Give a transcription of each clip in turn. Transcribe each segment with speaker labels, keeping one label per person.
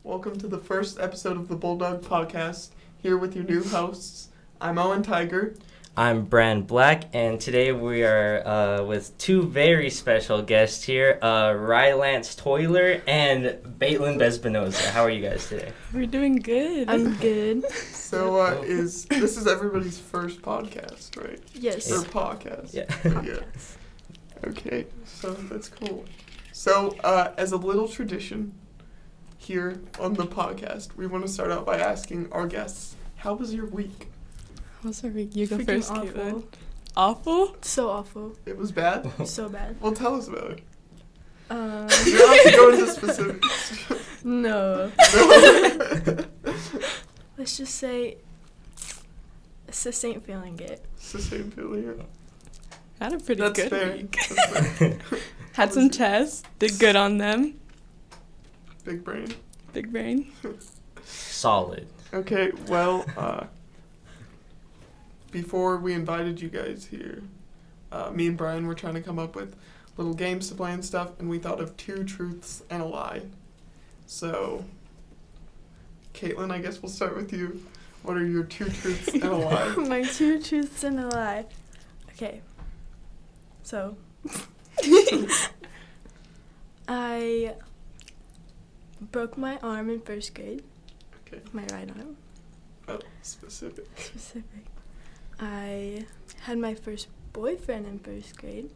Speaker 1: Welcome to the first episode of the Bulldog PawCast, here with your new hosts. I'm Owen Tiger.
Speaker 2: I'm Brand Black, and today we are with two very special guests here, Rylance Toiler and Baitlin Bezbinoza. How are you guys today?
Speaker 3: We're doing good.
Speaker 4: I'm good.
Speaker 1: So, this is everybody's first podcast, right?
Speaker 4: Yes.
Speaker 1: Or podcast.
Speaker 2: Yeah.
Speaker 1: Yeah. Okay, so that's cool. So, as a little tradition here on the podcast, we want to start out by asking our guests, how was your week?
Speaker 3: How's our week? You go
Speaker 4: Freaking
Speaker 3: first,
Speaker 4: awful.
Speaker 3: Caitlin. Awful?
Speaker 4: So awful.
Speaker 1: It was bad?
Speaker 4: So bad.
Speaker 1: Well, tell us about it. You
Speaker 4: Um,
Speaker 1: don't have to go into specifics.
Speaker 4: no.
Speaker 1: No.
Speaker 4: Let's just say it's the same feeling it.
Speaker 1: It's the same feeling.
Speaker 3: Had a pretty
Speaker 1: That's
Speaker 3: good
Speaker 1: fair.
Speaker 3: week.
Speaker 1: That's fair.
Speaker 3: Had some tests. Did good on them.
Speaker 1: Big brain.
Speaker 3: Big brain.
Speaker 2: Solid.
Speaker 1: Okay, well, before we invited you guys here, me and Brian were trying to come up with little games to play and stuff, and we thought of 2 truths and a lie. So, Caitlin, I guess we'll start with you. What are your 2 truths and a lie?
Speaker 4: My 2 truths and a lie. Okay. So, I broke my arm in 1st grade.
Speaker 1: Okay.
Speaker 4: My right arm.
Speaker 1: Oh, specific.
Speaker 4: Specific. I had my first boyfriend in 1st grade.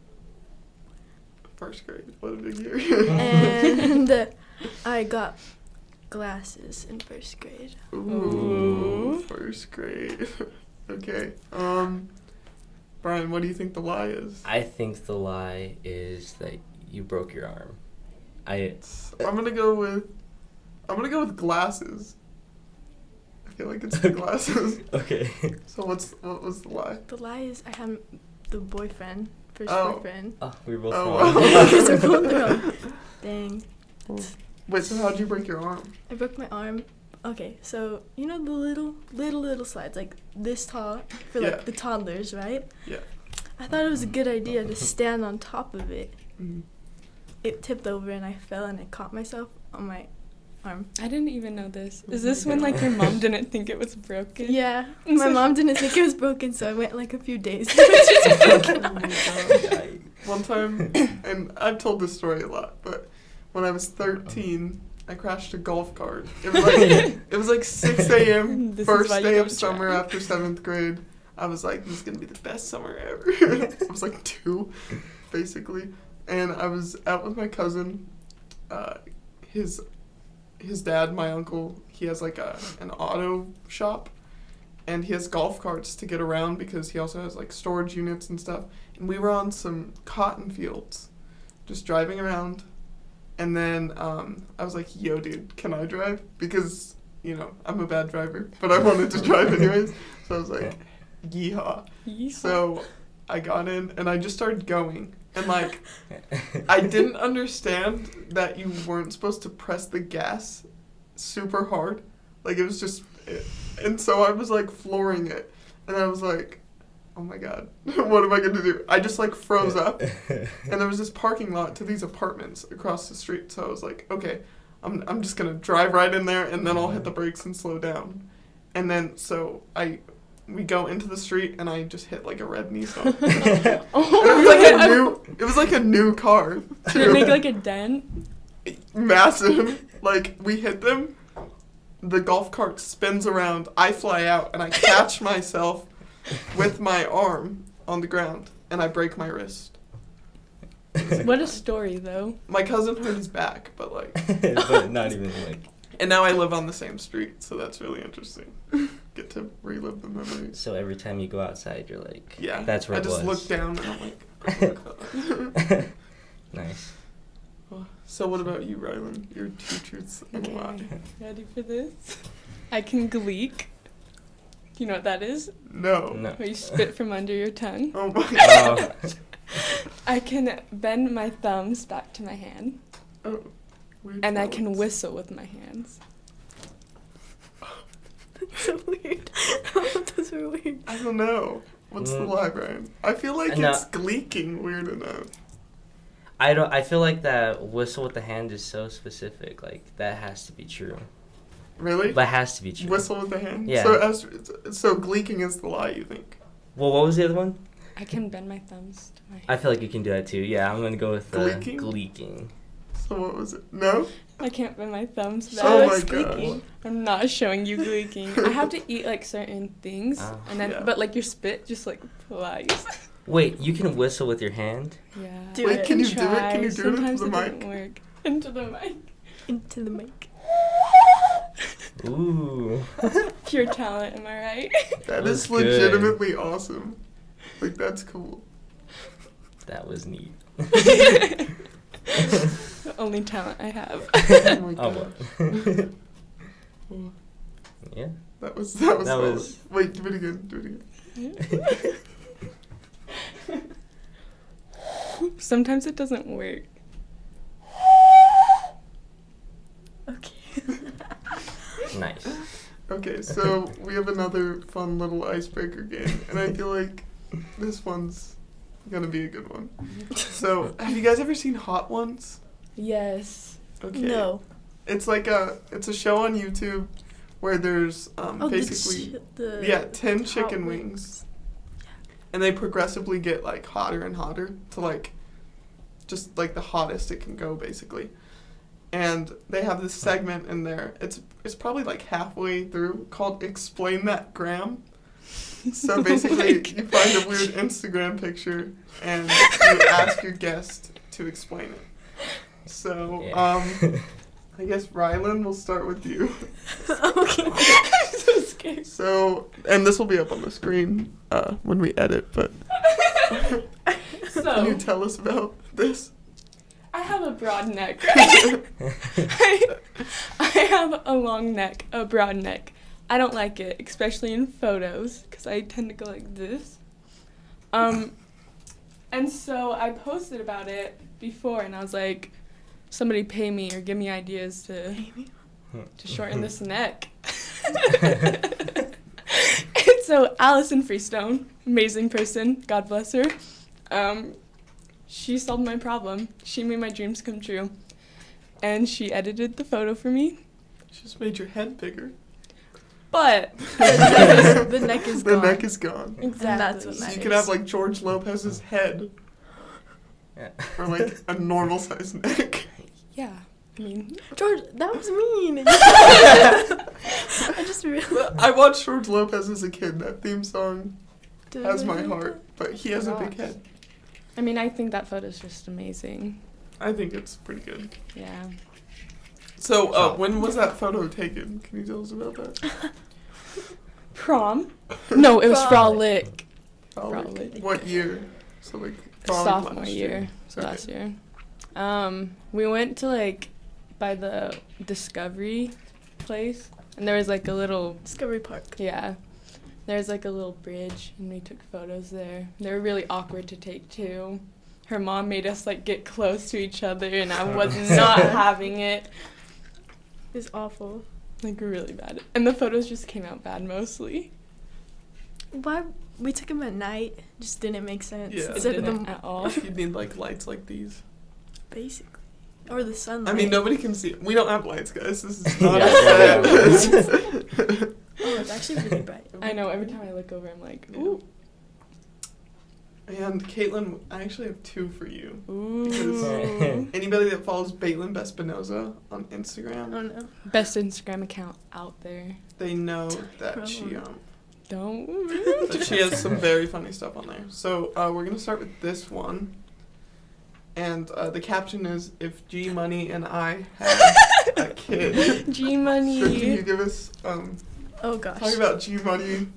Speaker 1: 1st grade. What a big year.
Speaker 4: And I got glasses in 1st grade.
Speaker 1: Ooh, 1st grade. Okay. Brian, what do you think the lie is?
Speaker 2: I think the lie is that you broke your arm.
Speaker 1: I'm gonna go with glasses. I feel like it's the glasses.
Speaker 2: Okay.
Speaker 1: So what was the lie?
Speaker 4: The lie is I had the boyfriend, first
Speaker 1: Oh.
Speaker 4: boyfriend.
Speaker 2: Oh, we were both
Speaker 1: Oh,
Speaker 2: wrong.
Speaker 1: wow.
Speaker 4: Because they're both wrong. Dang.
Speaker 1: Wait, so how'd you break your arm?
Speaker 4: I broke my arm. Okay, so you know the little slides, like this tall for like
Speaker 1: Yeah.
Speaker 4: the toddlers, right?
Speaker 1: Yeah.
Speaker 4: I thought it was a good idea to stand on top of it.
Speaker 1: Mm.
Speaker 4: It tipped over and I fell and I caught myself on my arm.
Speaker 3: I didn't even know this.
Speaker 1: Oh
Speaker 3: Is
Speaker 1: my
Speaker 3: this when
Speaker 1: God.
Speaker 3: like your mom didn't think it was broken?
Speaker 4: Yeah, my mom didn't think it was broken, so I went like a few days. It was just broken.
Speaker 1: Oh my God. One time, and I've told this story a lot, but when I was 13, I crashed a golf cart. It was like 6 a.m.
Speaker 3: This is
Speaker 1: first
Speaker 3: why you
Speaker 1: day
Speaker 3: go
Speaker 1: of
Speaker 3: to
Speaker 1: summer
Speaker 3: track.
Speaker 1: after 7th grade. I was like, this is gonna be the best summer ever. I was like 2, basically, and I was out with my cousin. His dad, my uncle, he has like an auto shop, and he has golf carts to get around because he also has like storage units and stuff. And we were on some cotton fields, just driving around, and then I was like, yo dude, can I drive? Because, you know, I'm a bad driver, but I wanted to drive anyways. So I was like, yeehaw.
Speaker 3: Yeehaw.
Speaker 1: So I got in and I just started going. And like, I didn't understand that you weren't supposed to press the gas super hard. Like, it was just, and so I was like flooring it. And I was like, oh my God, what am I going to do? I just like froze up. And there was this parking lot to these apartments across the street. So I was like, okay, I'm just going to drive right in there and then I'll hit the brakes and slow down. And then, so we go into the street and I just hit like a red Nissan. And it was like a new car.
Speaker 3: Did it make like a dent?
Speaker 1: Massive. Like, we hit them, the golf cart spins around, I fly out, and I catch myself with my arm on the ground, and I break my wrist.
Speaker 3: What a story though.
Speaker 1: My cousin hurt his back, but like,
Speaker 2: But not even like.
Speaker 1: and now I live on the same street, so that's really interesting. Get to relive the memories.
Speaker 2: So every time you go outside, you're like,
Speaker 1: Yeah.
Speaker 2: that's where
Speaker 1: I
Speaker 2: it
Speaker 1: just
Speaker 2: was.
Speaker 1: look down and I'm like, oh my God.
Speaker 2: Nice.
Speaker 1: So what about you, Rylan? Your 2 truths and a lie.
Speaker 3: Ready for this? I can gleek. You know what that is?
Speaker 1: No.
Speaker 2: No.
Speaker 3: Where you spit from under your tongue.
Speaker 1: Oh my God.
Speaker 2: Oh.
Speaker 3: I can bend my thumbs back to my hand.
Speaker 1: Oh, weird
Speaker 3: And I can
Speaker 1: talents.
Speaker 3: whistle with my hands.
Speaker 4: That's so weird. Those are weird.
Speaker 1: I don't know. What's the lie, Brian? I feel like
Speaker 2: No.
Speaker 1: it's gleeking weird enough.
Speaker 2: I feel like that whistle with the hand is so specific. Like, that has to be true.
Speaker 1: Really?
Speaker 2: But it has to be true.
Speaker 1: Whistle with the hand?
Speaker 2: Yeah.
Speaker 1: So gleeking is the lie, you think?
Speaker 2: Well, what was the other one?
Speaker 3: I can bend my thumbs to my.
Speaker 2: I feel like you can do that too. Yeah, I'm gonna go with
Speaker 1: Gleeking?
Speaker 2: gleeking.
Speaker 1: So what was it? No?
Speaker 3: I can't bend my thumbs.
Speaker 1: Oh my
Speaker 3: That's
Speaker 1: God.
Speaker 3: gleeking. I'm not showing you gleeking. I have to eat like certain things,
Speaker 2: Oh.
Speaker 3: and then
Speaker 1: Yeah.
Speaker 3: but like your spit just like flies.
Speaker 2: Wait, you can whistle with your hand?
Speaker 3: Yeah.
Speaker 4: Do
Speaker 1: Wait,
Speaker 4: it.
Speaker 1: can you do it?
Speaker 3: Try.
Speaker 1: Can you do it
Speaker 3: Sometimes
Speaker 1: into the
Speaker 3: doesn't
Speaker 1: mic?
Speaker 3: work. Into the mic.
Speaker 4: Into the mic.
Speaker 2: Ooh.
Speaker 3: Pure talent, am I right?
Speaker 1: That
Speaker 2: was
Speaker 1: is
Speaker 2: good.
Speaker 1: legitimately awesome. Like, that's cool.
Speaker 2: That was neat.
Speaker 3: The only talent I have.
Speaker 1: Oh my
Speaker 2: Oh,
Speaker 1: God.
Speaker 2: well. Yeah.
Speaker 1: That was
Speaker 2: That
Speaker 1: solid.
Speaker 2: was-
Speaker 1: Wait, do it again. Do it again.
Speaker 3: Sometimes it doesn't work.
Speaker 4: Okay.
Speaker 2: Nice.
Speaker 1: Okay, so we have another fun little icebreaker game, and I feel like this one's gonna be a good one. So, have you guys ever seen Hot Ones?
Speaker 3: Yes.
Speaker 1: Okay.
Speaker 4: No.
Speaker 1: It's like it's a show on YouTube where there's basically 10
Speaker 4: hot
Speaker 1: chicken wings. And they progressively get like hotter and hotter to like just like the hottest it can go basically. And they have this segment in there. It's probably like halfway through called Explain That Gram. So basically you find a weird Instagram picture and you ask your guest to explain it. So
Speaker 2: Yeah.
Speaker 1: I guess Rylan, we'll start with you.
Speaker 4: Okay.
Speaker 3: I'm so scared.
Speaker 1: So, and this will be up on the screen when we edit, but can you
Speaker 3: So,
Speaker 1: tell us about this?
Speaker 3: I have a broad neck, right? I have a long neck, a broad neck. I don't like it, especially in photos, because I tend to go like this. And so I posted about it before, and I was like, somebody pay me or give me ideas to shorten this neck. And so Allison Freestone, amazing person, God bless her. She solved my problem. She made my dreams come true. And she edited the photo for me.
Speaker 1: She just made your head bigger.
Speaker 3: But
Speaker 4: The neck is
Speaker 1: The
Speaker 4: gone.
Speaker 1: neck is gone.
Speaker 3: exactly.
Speaker 4: And that's what
Speaker 1: So you
Speaker 4: matters.
Speaker 1: could have like George Lopez's head
Speaker 2: Yeah.
Speaker 1: or like a normal sized neck.
Speaker 3: Yeah. I mean,
Speaker 4: George, that was mean. I just realized.
Speaker 1: I watched George Lopez as a kid. That theme song has my heart, but he has a big head.
Speaker 3: I think that photo's just amazing.
Speaker 1: I think it's pretty good.
Speaker 3: Yeah.
Speaker 1: So, when was that photo taken? Can you tell us about that?
Speaker 3: Prom? No, it was
Speaker 4: Frolic.
Speaker 3: frolic.
Speaker 1: Like, what year? So like frolic
Speaker 3: Sophomore
Speaker 1: last
Speaker 3: year. So
Speaker 1: Okay.
Speaker 3: last year. We went to like by the Discovery place, and there was like a little
Speaker 4: Discovery Park.
Speaker 3: yeah. There's like a little bridge, and we took photos there. They were really awkward to take too. Her mom made us like get close to each other, and I was not having it.
Speaker 4: It's awful.
Speaker 3: Like really bad. And the photos just came out bad mostly.
Speaker 4: Why we took them at night just didn't make sense.
Speaker 1: Yeah.
Speaker 3: It
Speaker 4: Instead of
Speaker 3: didn't
Speaker 4: them
Speaker 3: at all.
Speaker 1: You need like lights like these.
Speaker 4: basically, or the sunlight.
Speaker 1: I mean, nobody can see it. We don't have lights, guys. This is not
Speaker 2: Yeah.
Speaker 1: a set.
Speaker 4: Oh, it's actually really bright.
Speaker 3: I know, every time I look over I'm like, ooh.
Speaker 1: And Caitlin, I actually have two for you.
Speaker 3: Ooh.
Speaker 1: Anybody that follows Baitlin Bespinoza on Instagram,
Speaker 4: Oh no.
Speaker 3: Best Instagram account out there.
Speaker 1: they know that she
Speaker 3: Don't.
Speaker 1: that she has some very funny stuff on there. So we're gonna start with this one, and the caption is "If G Money and I had a kid."
Speaker 3: G Money.
Speaker 1: So can you give us
Speaker 4: Oh gosh.
Speaker 1: talk about G Money?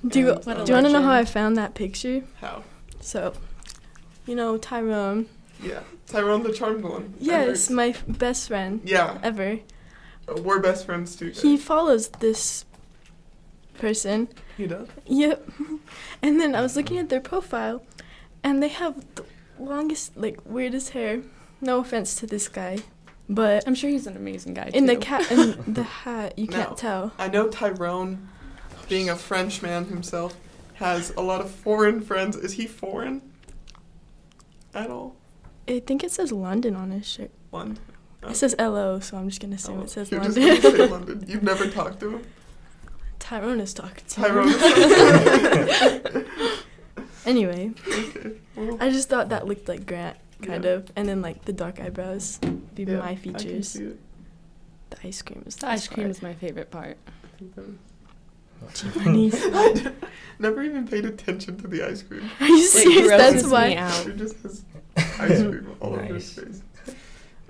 Speaker 4: Do you
Speaker 1: and,
Speaker 4: want to know how I found that picture?
Speaker 1: How?
Speaker 4: So, Tyrone.
Speaker 1: Yeah, Tyrone the Charmed one. I
Speaker 4: Yes,
Speaker 1: heard.
Speaker 4: my best friend
Speaker 1: Yeah,
Speaker 4: ever.
Speaker 1: we're best friends too. Guys.
Speaker 4: He follows this person.
Speaker 1: He does.
Speaker 4: Yep. And then I was looking at their profile, and they have the longest, weirdest hair. No offense to this guy, but
Speaker 3: I'm sure he's an amazing guy
Speaker 4: in
Speaker 3: too.
Speaker 4: the hat, you
Speaker 1: No.
Speaker 4: can't tell.
Speaker 1: I know Tyrone, being a French man himself, has a lot of foreign friends. Is he foreign at all?
Speaker 4: I think it says London on his shirt.
Speaker 1: London.
Speaker 4: It says LO, so I'm just gonna assume it says
Speaker 1: You're
Speaker 4: London.
Speaker 1: just gonna say London. You've never talked to him?
Speaker 4: Tyrone is talking to
Speaker 1: Tyrone.
Speaker 4: him. Anyway,
Speaker 1: Okay. Well,
Speaker 4: I just thought that looked like Grant, kind
Speaker 1: Yeah.
Speaker 4: of, and then like the dark eyebrows be
Speaker 1: yeah,
Speaker 4: my
Speaker 1: I can
Speaker 4: features.
Speaker 1: see it.
Speaker 4: The ice cream is
Speaker 3: The ice cream is my favorite part.
Speaker 1: I think that-
Speaker 4: Funny.
Speaker 1: I never even paid attention to the ice cream.
Speaker 4: Are you
Speaker 3: It
Speaker 4: serious? That's
Speaker 3: grosses me
Speaker 4: why.
Speaker 3: out.
Speaker 1: It just has ice cream all over his
Speaker 2: Nice.
Speaker 1: face.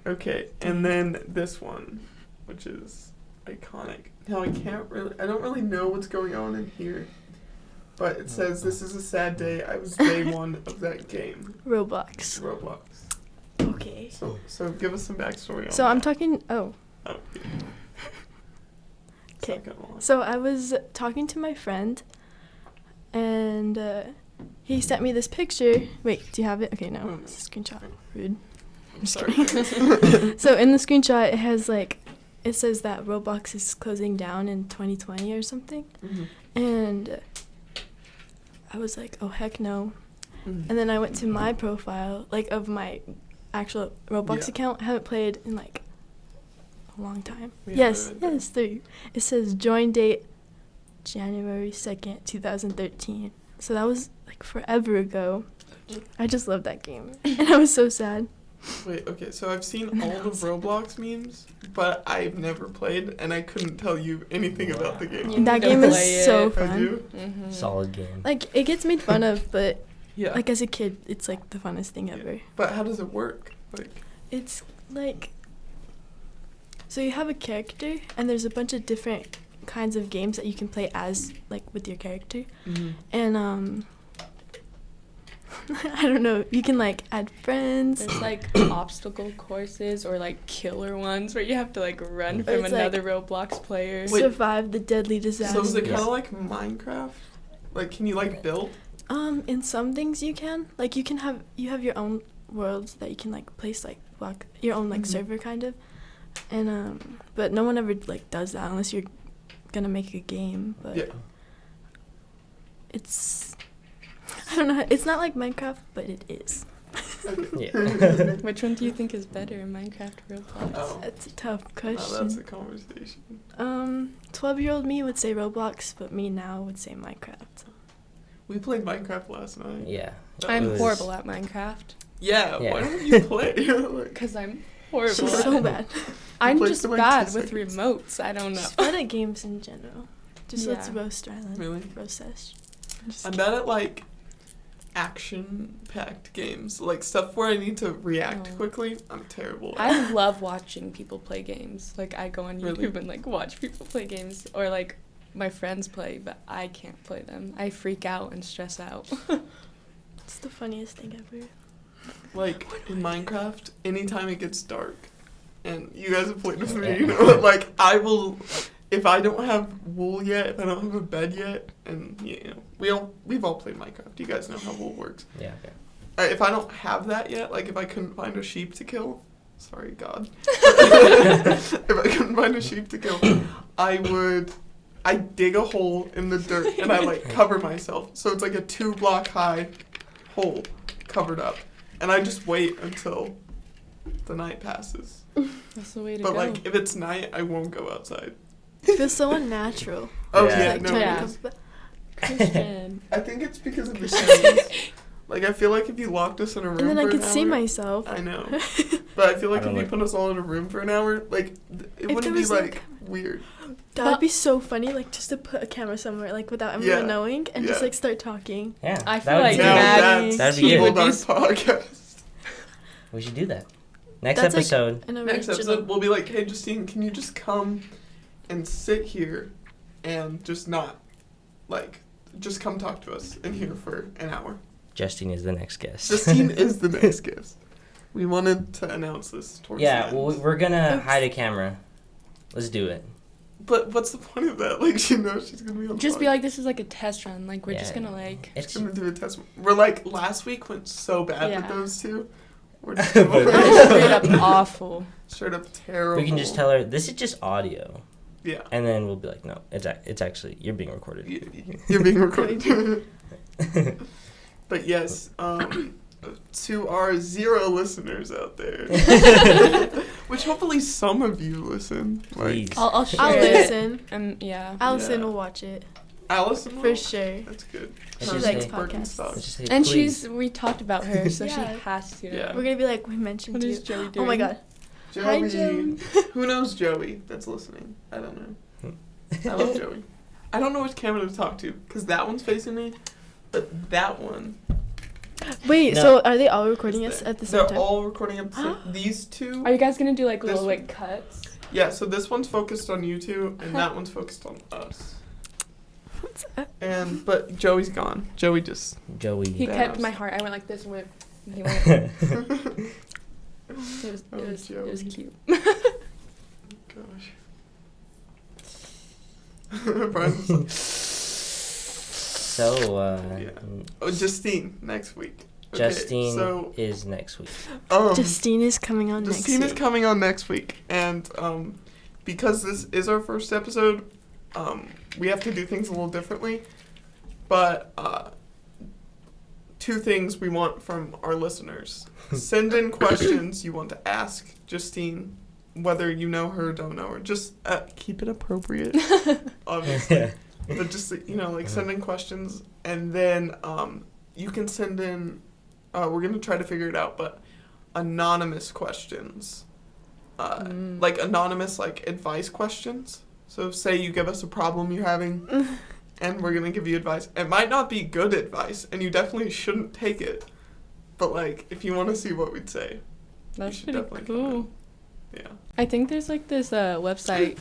Speaker 1: Okay, and then this one, which is iconic. Now I don't really know what's going on in here, but it says this is a sad day. I was day one of that game,
Speaker 4: Roblox.
Speaker 1: Roblox.
Speaker 4: Okay.
Speaker 1: So give us some backstory on
Speaker 4: So I'm
Speaker 1: that.
Speaker 4: talking. Oh.
Speaker 1: Oh, yeah.
Speaker 4: 'Kay.
Speaker 1: Second one.
Speaker 4: So I was talking to my friend, and he sent me this picture. Wait, do you have it? Okay, no,
Speaker 1: Oh,
Speaker 4: it's a screenshot. Rude.
Speaker 1: I'm
Speaker 4: just
Speaker 1: sorry.
Speaker 4: So in the screenshot, it has like, it says that Roblox is closing down in 2020 or something,
Speaker 1: Mhm.
Speaker 4: and I was like, oh heck no.
Speaker 1: Mhm.
Speaker 4: And then I went to my profile, like of my actual Roblox
Speaker 1: Yeah.
Speaker 4: account. I haven't played in like a long time.
Speaker 1: We
Speaker 4: Yes,
Speaker 1: have it.
Speaker 4: yes, there. It says join date January 2nd, 2013. So that was like forever ago. I just love that game. And I was so sad.
Speaker 1: Wait, okay, so I've seen all the Roblox memes, but I've never played, and I couldn't tell you anything about the game.
Speaker 3: You
Speaker 4: That
Speaker 3: need to
Speaker 4: game is
Speaker 3: play
Speaker 4: so
Speaker 3: it.
Speaker 1: I
Speaker 4: fun.
Speaker 1: do?
Speaker 3: Mm-hmm.
Speaker 2: Solid game.
Speaker 4: Like, it gets made fun of, but
Speaker 1: Yeah.
Speaker 4: like as a kid, it's like the funnest thing
Speaker 1: Yeah.
Speaker 4: ever.
Speaker 1: But how does it work? Like,
Speaker 4: It's like, so you have a character, and there's a bunch of different kinds of games that you can play as, like, with your character. And, I don't know, you can, like, add friends.
Speaker 3: There's like obstacle courses or like killer ones where you have to like run from
Speaker 4: It's like-
Speaker 3: another Roblox player.
Speaker 1: Wait.
Speaker 4: Survive the deadly disaster.
Speaker 1: so is it kind
Speaker 2: Yes.
Speaker 1: of like Minecraft? Like, can you, like, build?
Speaker 4: In some things you can. Like, you have your own worlds that you can, like, place, like, block, your own, like,
Speaker 1: Mhm.
Speaker 4: server, kind of. And, but no one ever, like, does that unless you're gonna make a game. But
Speaker 1: Yeah.
Speaker 4: it's, I don't know, it's not like Minecraft, but it is.
Speaker 1: Okay.
Speaker 2: Yeah.
Speaker 3: Which one do you think is better, Minecraft or Roblox?
Speaker 1: Oh.
Speaker 4: That's a tough
Speaker 1: Now
Speaker 4: question.
Speaker 1: that's a conversation.
Speaker 4: 12-year-old me would say Roblox, but me now would say Minecraft.
Speaker 1: We played Minecraft last night.
Speaker 2: Yeah.
Speaker 3: I'm
Speaker 2: It was-
Speaker 3: horrible at Minecraft
Speaker 1: Yeah,
Speaker 2: Yeah.
Speaker 1: why don't you play? Like,
Speaker 3: because I'm horrible.
Speaker 4: She's
Speaker 3: at
Speaker 4: so
Speaker 3: it.
Speaker 4: bad.
Speaker 3: I'm
Speaker 1: played
Speaker 3: just
Speaker 1: for, like,
Speaker 3: bad
Speaker 1: 2
Speaker 3: with
Speaker 1: seconds.
Speaker 3: remotes. I don't know.
Speaker 4: She's bad at games in general. Just let's
Speaker 3: Yeah.
Speaker 4: roast Rylan.
Speaker 1: Really?
Speaker 4: Roast sesh. Just
Speaker 1: I'm bad at, like, action-packed games. Like, stuff where I need to react
Speaker 3: Oh.
Speaker 1: quickly. I'm terrible at.
Speaker 3: I love watching people play games. Like I go on YouTube
Speaker 1: Really?
Speaker 3: and like watch people play games, or like my friends play, but I can't play them. I freak out and stress out.
Speaker 4: It's the funniest thing ever.
Speaker 1: Like, in Minecraft, anytime it gets dark, and you guys have played with me,
Speaker 2: Yeah.
Speaker 1: you know, like, I will, if I don't have wool yet, if I don't have a bed yet, and, you know, we've all played Minecraft, you guys know how wool works.
Speaker 2: Yeah. Okay.
Speaker 1: If I don't have that yet, like, if I couldn't find a sheep to kill, sorry, God. If I couldn't find a sheep to kill, I dig a hole in the dirt, and I, like, cover myself, so it's like a 2-block high hole covered up. And I just wait until the night passes.
Speaker 3: That's the way to
Speaker 1: But
Speaker 3: go.
Speaker 1: like, if it's night, I won't go outside.
Speaker 4: It feels so unnatural.
Speaker 1: Oh
Speaker 2: Yeah.
Speaker 1: yeah,
Speaker 4: Like,
Speaker 1: no.
Speaker 4: trying to
Speaker 3: Yeah.
Speaker 1: because-
Speaker 4: come-
Speaker 3: Christian.
Speaker 1: I think it's because of the shadows. Like, I feel like if you locked us in a room
Speaker 4: and then
Speaker 1: for
Speaker 4: I could
Speaker 1: an
Speaker 4: see
Speaker 1: hour-
Speaker 4: myself.
Speaker 1: I know. But I feel like
Speaker 2: I don't
Speaker 1: if you
Speaker 2: like-
Speaker 1: put us all in a room for an hour, like, it
Speaker 4: If
Speaker 1: wouldn't
Speaker 4: there
Speaker 1: be
Speaker 4: was,
Speaker 1: like weird.
Speaker 4: That would be so funny, like just to put a camera somewhere, like without everyone
Speaker 1: Yeah.
Speaker 4: knowing, and just
Speaker 1: Yeah.
Speaker 4: like start talking.
Speaker 2: Yeah.
Speaker 3: I
Speaker 2: that
Speaker 3: feel
Speaker 2: would
Speaker 3: like
Speaker 2: be
Speaker 1: Now
Speaker 2: good.
Speaker 3: Maddie-
Speaker 2: That'd be
Speaker 1: Bulldog
Speaker 3: good.
Speaker 1: PawCast.
Speaker 2: We should do that. Next
Speaker 4: That's like
Speaker 2: episode.
Speaker 4: an
Speaker 1: Next
Speaker 4: original.
Speaker 1: episode, we'll be like, hey, Justine, can you just come and sit here and just not, like, just come talk to us in here for an hour.
Speaker 2: Justine is the next guest.
Speaker 1: Justine is the next guest. We wanted to announce this towards
Speaker 2: Yeah,
Speaker 1: the
Speaker 2: well,
Speaker 1: end.
Speaker 2: we're gonna
Speaker 4: Oops.
Speaker 2: hide a camera. Let's do it.
Speaker 1: But what's the point of that? Like, she knows she's gonna be on.
Speaker 3: Just be
Speaker 1: podcast.
Speaker 3: like, this is like a test run. Like we're just
Speaker 2: Yeah.
Speaker 3: gonna like.
Speaker 2: It's
Speaker 1: Gonna do a test. We're like, last week went so bad with
Speaker 3: Yeah.
Speaker 1: those two. We're just
Speaker 2: But-
Speaker 3: Straight up awful.
Speaker 1: straight up terrible.
Speaker 2: we can just tell her this is just audio,
Speaker 1: Yeah.
Speaker 2: and then we'll be like, no, it's actually you're being recorded.
Speaker 1: You're being recorded. But yes, to our 0 listeners out there, Which hopefully some of you listen.
Speaker 2: Please.
Speaker 3: I'll share
Speaker 4: I'll
Speaker 3: it.
Speaker 4: listen.
Speaker 3: Yeah.
Speaker 4: Allison
Speaker 1: Yeah.
Speaker 4: will watch it
Speaker 1: Allison
Speaker 4: for
Speaker 1: will?
Speaker 4: sure.
Speaker 1: That's good.
Speaker 2: She
Speaker 4: She
Speaker 2: Her
Speaker 4: likes
Speaker 2: say-
Speaker 4: podcasts.
Speaker 2: Let's just say
Speaker 3: And
Speaker 2: please.
Speaker 3: we talked about her, so she
Speaker 4: Yeah.
Speaker 3: has to.
Speaker 1: Yeah.
Speaker 4: We're gonna be like, we mentioned
Speaker 3: What
Speaker 4: you.
Speaker 3: is Joey doing?
Speaker 4: Oh my god. Hi,
Speaker 1: Joey.
Speaker 4: Joey.
Speaker 1: Who knows Joey that's listening? I don't know. I love Joey. I don't know which camera to talk to because that one's facing me, but that one.
Speaker 4: Wait,
Speaker 2: No.
Speaker 4: so are they all recording
Speaker 1: is
Speaker 4: us
Speaker 1: there.
Speaker 4: at the same
Speaker 1: They're
Speaker 4: time?
Speaker 1: all recording at the same. These two.
Speaker 3: Are you guys gonna do like
Speaker 1: This
Speaker 3: little
Speaker 1: one.
Speaker 3: like cuts?
Speaker 1: Yeah. So this one's focused on you two, and that one's focused on us.
Speaker 4: What's that?
Speaker 1: But Joey's gone. Joey just.
Speaker 2: Joey.
Speaker 3: He
Speaker 1: Damn.
Speaker 3: kept my heart. I went like this and went. And he went. It was,
Speaker 1: Oh,
Speaker 3: it was
Speaker 1: Joey.
Speaker 3: cute.
Speaker 1: Gosh. Brian's-
Speaker 2: So,
Speaker 1: Yeah. Oh, Justine next week. Okay,
Speaker 2: Justine
Speaker 1: so,
Speaker 2: is next week.
Speaker 4: Justine is coming on next
Speaker 1: Justine
Speaker 4: week.
Speaker 1: is coming on next week, and because this is our first episode, we have to do things a little differently. But two things we want from our listeners: send in questions you want to ask Justine, whether you know her or don't know her. Just keep it appropriate, obviously.
Speaker 2: Yeah.
Speaker 1: But just, like, send in questions, and then you can send in, we're going to try to figure it out, but anonymous questions. Like, anonymous, like, advice questions. So, say you give us a problem you're having, and we're going to give you advice. It might not be good advice, and you definitely shouldn't take it. But, like, if you want to see what we'd say,
Speaker 3: That's
Speaker 1: should
Speaker 3: pretty
Speaker 1: definitely
Speaker 3: cool.
Speaker 1: yeah.
Speaker 3: I think there's like this website,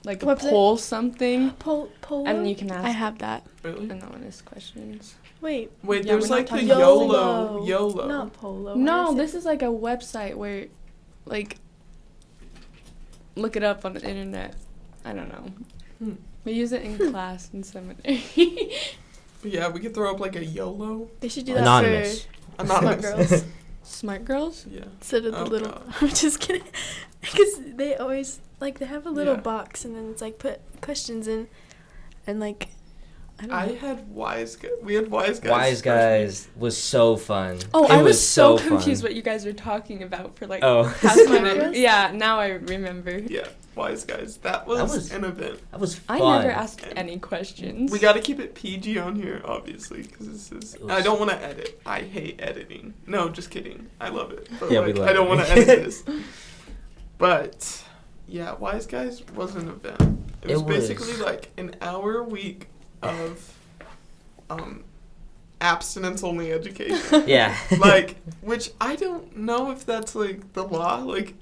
Speaker 3: like a
Speaker 4: Website?
Speaker 3: poll something,
Speaker 4: Polo?
Speaker 3: and you can ask.
Speaker 4: I have that.
Speaker 1: Really?
Speaker 3: And that one is questions.
Speaker 4: Wait.
Speaker 1: Wait,
Speaker 3: Yeah,
Speaker 1: there's,
Speaker 3: we're not
Speaker 1: like, the
Speaker 3: talking
Speaker 1: YOLO.
Speaker 3: about
Speaker 1: YOLO.
Speaker 4: Not polo.
Speaker 3: No,
Speaker 4: What
Speaker 3: this
Speaker 4: is it?
Speaker 3: is like a website where, like, look it up on the internet. I don't know. We use it in class in seminary.
Speaker 1: Yeah, we could throw up, like, a YOLO.
Speaker 4: They should do that
Speaker 2: Anonymous.
Speaker 4: for
Speaker 1: Anonymous.
Speaker 4: smart girls
Speaker 3: Smart girls?
Speaker 1: Yeah.
Speaker 4: instead of the
Speaker 1: Oh,
Speaker 4: little.
Speaker 1: God.
Speaker 4: I'm just kidding. Because they always like they have a little
Speaker 1: Yeah.
Speaker 4: box and then it's like put questions in, and like I don't
Speaker 1: I
Speaker 4: know.
Speaker 1: had wise guys. We had wise guys.
Speaker 2: Wise Guys was so fun.
Speaker 3: Oh,
Speaker 2: It
Speaker 3: I was so
Speaker 2: fun.
Speaker 3: confused what you guys were talking about for like
Speaker 2: Oh.
Speaker 3: half a
Speaker 4: Smart
Speaker 3: minute.
Speaker 4: girls?
Speaker 3: Yeah, now I remember.
Speaker 1: Yeah, wise guys. That was an event.
Speaker 2: That was
Speaker 3: I
Speaker 2: fun.
Speaker 3: never asked any questions.
Speaker 1: We got to keep it PG on here, obviously, because this is.
Speaker 2: It was-
Speaker 1: I don't want to edit. I hate editing. No, just kidding. I love it. But
Speaker 2: Yeah, we love
Speaker 1: I don't
Speaker 2: it.
Speaker 1: want to edit this. But yeah, wise guys was an event. It was basically like an hour a week of abstinence only education.
Speaker 2: Yeah.
Speaker 1: Like, which I don't know if that's like the law. Like,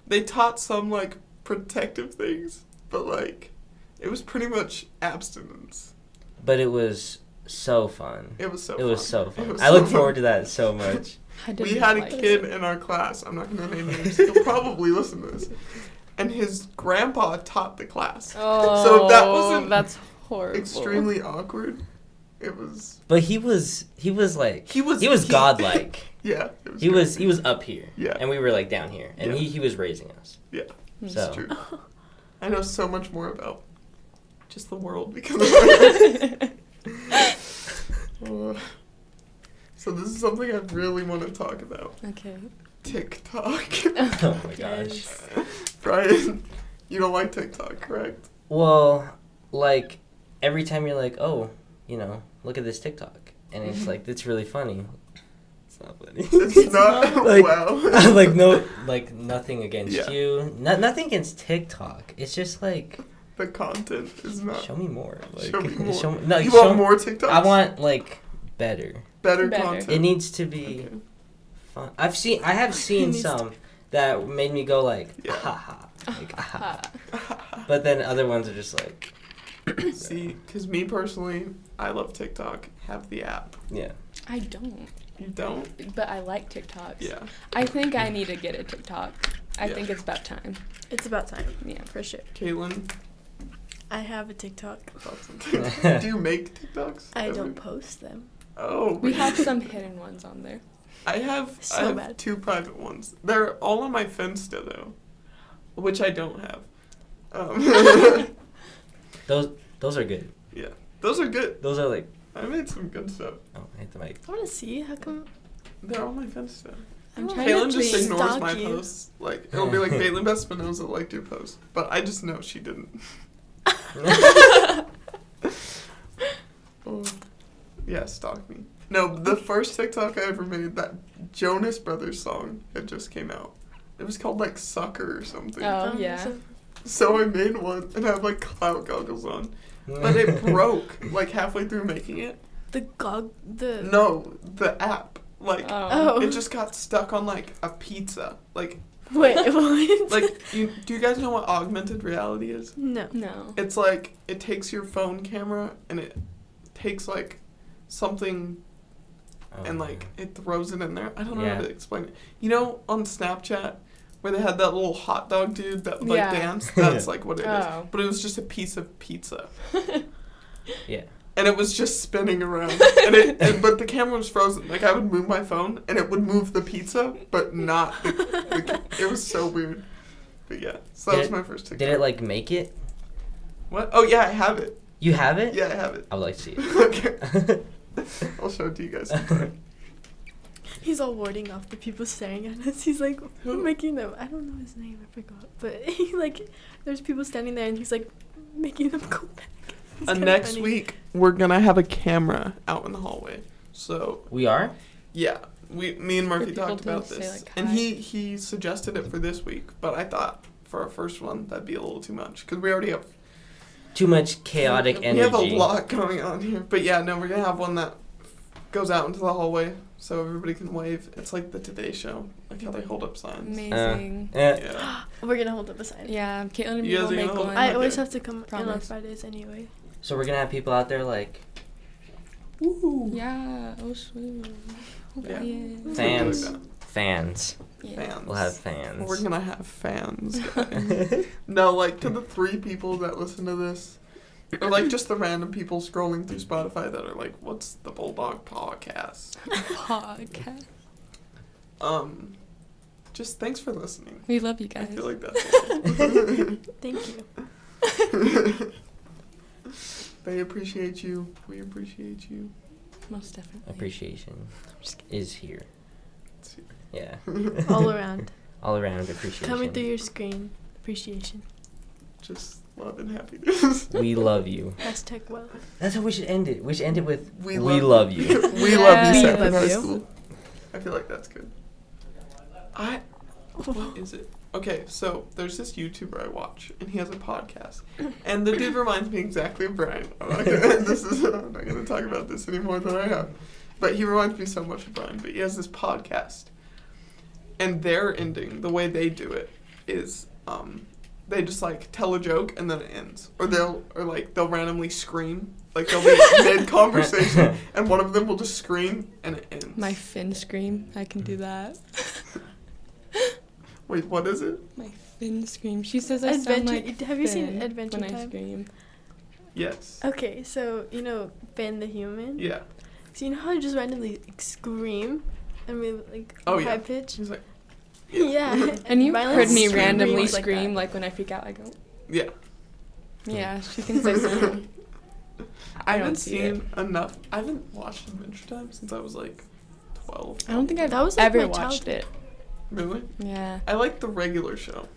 Speaker 1: they taught some like protective things, but like it was pretty much abstinence.
Speaker 2: But it was so fun.
Speaker 1: It was so
Speaker 2: It
Speaker 1: fun.
Speaker 2: was so
Speaker 1: It
Speaker 2: fun.
Speaker 1: was
Speaker 2: I
Speaker 1: so
Speaker 2: look
Speaker 1: fun.
Speaker 2: forward to that so much.
Speaker 3: I
Speaker 1: We
Speaker 3: didn't
Speaker 1: had a
Speaker 3: like it.
Speaker 1: kid in our class. I'm not gonna name names. He'll probably listen to this. And his grandpa taught the class.
Speaker 3: Oh,
Speaker 1: So that wasn't
Speaker 3: that's horrible.
Speaker 1: Extremely awkward. It was.
Speaker 2: But he was like
Speaker 1: He was.
Speaker 2: godlike.
Speaker 1: Yeah. It
Speaker 2: He
Speaker 1: great.
Speaker 2: was up here.
Speaker 1: Yeah.
Speaker 2: And we were like down here. And
Speaker 1: Yeah.
Speaker 2: he was raising us.
Speaker 1: Yeah.
Speaker 3: Hmm.
Speaker 2: So
Speaker 1: It's true. I know so much more about just the world because of that. So this is something I really want to talk about.
Speaker 3: Okay.
Speaker 1: TikTok.
Speaker 2: oh my gosh.
Speaker 4: Yes.
Speaker 1: Brian, you don't like TikTok, correct?
Speaker 2: Well, like every time you're like, oh, look at this TikTok, and it's like it's really funny. It's not funny.
Speaker 1: It's not.
Speaker 2: Like-
Speaker 1: Wow.
Speaker 2: like nothing against
Speaker 1: Yeah.
Speaker 2: you. Nothing against TikTok. It's just like
Speaker 1: The content is not.
Speaker 2: show me more. Like,
Speaker 1: Show me more.
Speaker 2: no,
Speaker 1: You
Speaker 2: show-
Speaker 1: want more TikToks?
Speaker 2: I want like better.
Speaker 1: better
Speaker 3: Better.
Speaker 1: content.
Speaker 2: It needs to be
Speaker 1: Okay.
Speaker 2: fun. I have seen
Speaker 4: needs to
Speaker 2: some that made me go like,
Speaker 1: Yeah.
Speaker 2: ha ha, like, ah. But then other ones are just like,
Speaker 1: See, because me personally, I love TikTok. Have the app.
Speaker 2: yeah.
Speaker 3: I don't,
Speaker 1: You don't?
Speaker 3: but I like TikToks.
Speaker 1: Yeah.
Speaker 3: I think I need to get a TikTok. I
Speaker 1: Yeah.
Speaker 3: think it's about time.
Speaker 4: It's about time
Speaker 3: Yeah.
Speaker 4: for sure.
Speaker 1: Caitlin,
Speaker 4: I have a TikTok.
Speaker 1: thoughts on TikTok? Do you make TikToks?
Speaker 4: I
Speaker 1: ever?
Speaker 4: don't post them.
Speaker 1: Oh.
Speaker 3: We have some hidden ones on there.
Speaker 1: I have
Speaker 4: So
Speaker 1: I have
Speaker 4: bad.
Speaker 1: 2 private ones. They're all on my Finsta though, which I don't have.
Speaker 2: Those are good.
Speaker 1: Yeah, those are good.
Speaker 2: Those are like,
Speaker 1: I made some good stuff.
Speaker 2: oh, I hit the mic.
Speaker 4: I want to see. How come?
Speaker 1: They're on my Finsta.
Speaker 3: I'm trying to
Speaker 1: Caitlin just
Speaker 3: think.
Speaker 1: ignores my
Speaker 4: Stalk you.
Speaker 1: posts. Like, it'll be like, Caitlin Espinosa liked your post. But I just know she didn't. Oh. Yeah, stalk me. No, the first TikTok I ever made, that Jonas Brothers song had just came out. It was called, like, Sucker or something.
Speaker 3: Oh, yeah.
Speaker 1: So I made one, and I had, like, clout goggles on. But it broke, like, halfway through making it.
Speaker 4: The
Speaker 1: No, the app. Like,
Speaker 3: Oh.
Speaker 1: it just got stuck on, like, a pizza. Like,
Speaker 4: Wait, what?
Speaker 1: like, do you guys know what augmented reality is?
Speaker 4: No.
Speaker 3: No.
Speaker 1: It's like, it takes your phone camera, and it takes, like, something, and, like, it throws it in there. I don't know how to explain it. You know, on Snapchat, where they had that little hot dog dude that would, like,
Speaker 3: Yeah.
Speaker 1: dance? That's, like, what it is.
Speaker 3: Oh.
Speaker 1: But it was just a piece of pizza.
Speaker 2: Yeah.
Speaker 1: And it was just spinning around. But the camera was frozen. Like, I would move my phone, and it would move the pizza, but not it was so weird. But yeah, so that was my first TikTok.
Speaker 2: Did it, like, make it?
Speaker 1: What? Oh, yeah, I have it.
Speaker 2: You have it?
Speaker 1: Yeah, I have it.
Speaker 2: I would like to see it.
Speaker 1: Okay. I'll show it to you guys sometime.
Speaker 4: He's all warding off the people staring at us. He's like making them. I don't know his name. I forgot. But he like, there's people standing there, and he's like making them go back. It's kinda
Speaker 1: Next
Speaker 4: funny.
Speaker 1: week, we're going to have a camera out in the hallway. So,
Speaker 2: We are?
Speaker 1: yeah. Me and Murphy
Speaker 3: people
Speaker 1: talked
Speaker 3: to
Speaker 1: about
Speaker 3: say,
Speaker 1: this.
Speaker 3: like,
Speaker 1: And
Speaker 3: hi.
Speaker 1: he suggested it for this week. But I thought for our first one, that'd be a little too much. Because we already have
Speaker 2: Too much chaotic energy.
Speaker 1: We have a lot going on here. But yeah, no, we're going to have one that goes out into the hallway so everybody can wave. It's like the Today Show, like how they hold up signs.
Speaker 3: Amazing.
Speaker 1: Yeah.
Speaker 4: We're gonna hold up a sign.
Speaker 3: Yeah, Caitlin and
Speaker 1: You
Speaker 3: me
Speaker 1: guys
Speaker 3: will
Speaker 1: are
Speaker 3: make
Speaker 1: gonna hold
Speaker 3: one.
Speaker 1: it?
Speaker 4: I always
Speaker 1: Okay.
Speaker 4: have to come in on
Speaker 3: Promise.
Speaker 4: Fridays anyway.
Speaker 2: So we're gonna have people out there like
Speaker 1: Woo.
Speaker 3: Yeah, oh sweet.
Speaker 1: Yeah.
Speaker 3: Yeah.
Speaker 2: Fans.
Speaker 1: Like
Speaker 2: fans.
Speaker 3: Yeah.
Speaker 1: Fans.
Speaker 2: We'll have fans.
Speaker 1: We're gonna have fans, guys. No, like to the 3 people that listen to this, or like just the random people scrolling through Spotify that are like, "What's the Bulldog PawCast?"
Speaker 3: Podcast.
Speaker 1: Just thanks for listening.
Speaker 3: We love you
Speaker 1: I
Speaker 3: guys.
Speaker 1: feel like that's all.
Speaker 4: Thank you.
Speaker 1: They appreciate you. We appreciate you.
Speaker 3: Most definitely.
Speaker 2: Appreciation is here.
Speaker 1: It's here.
Speaker 2: Yeah.
Speaker 4: All around.
Speaker 2: All around appreciation.
Speaker 4: Coming through your screen. Appreciation.
Speaker 1: Just love and happiness.
Speaker 2: We love you.
Speaker 4: Hashtag well.
Speaker 2: That's how we should end it. We should end it with
Speaker 1: We
Speaker 2: love you.
Speaker 1: We
Speaker 3: Yeah.
Speaker 1: love you,
Speaker 3: We
Speaker 1: Sapphire
Speaker 4: love
Speaker 1: High
Speaker 4: you.
Speaker 1: School. I feel like that's good. What is it? Okay, so there's this YouTuber I watch, and he has a podcast, and the dude reminds me exactly of Brian. I'm not gonna talk about this any more than I have, but he reminds me so much of Brian. But he has this podcast, and their ending, the way they do it, is they just like tell a joke and then it ends, or they'll randomly scream, like they'll be mid conversation, and one of them will just scream and it ends.
Speaker 3: My fin scream. I can do that.
Speaker 1: Wait, what is it?
Speaker 3: My fin scream. She says I sound like
Speaker 4: Have you seen
Speaker 3: Finn
Speaker 4: Adventure
Speaker 3: when I
Speaker 4: Time?
Speaker 3: scream.
Speaker 1: Yes.
Speaker 4: Okay, so you know Finn the human.
Speaker 1: Yeah.
Speaker 4: So you know how I just randomly like, scream and we like
Speaker 1: Oh, yeah.
Speaker 4: high pitch.
Speaker 1: He's like,
Speaker 4: Yeah.
Speaker 3: And you've
Speaker 4: Violet
Speaker 3: heard me
Speaker 4: screams
Speaker 3: randomly
Speaker 4: like
Speaker 3: scream
Speaker 4: that.
Speaker 3: like when I freak out. I go.
Speaker 1: yeah.
Speaker 3: Yeah, she thinks I sound. I
Speaker 1: haven't
Speaker 3: don't see
Speaker 1: seen
Speaker 3: it.
Speaker 1: enough. I haven't watched Adventure Time since I was like 12.
Speaker 3: I don't think I've
Speaker 4: That was, like,
Speaker 3: ever
Speaker 4: my
Speaker 3: watched it.
Speaker 1: Really?
Speaker 3: Yeah.
Speaker 1: I like the regular show.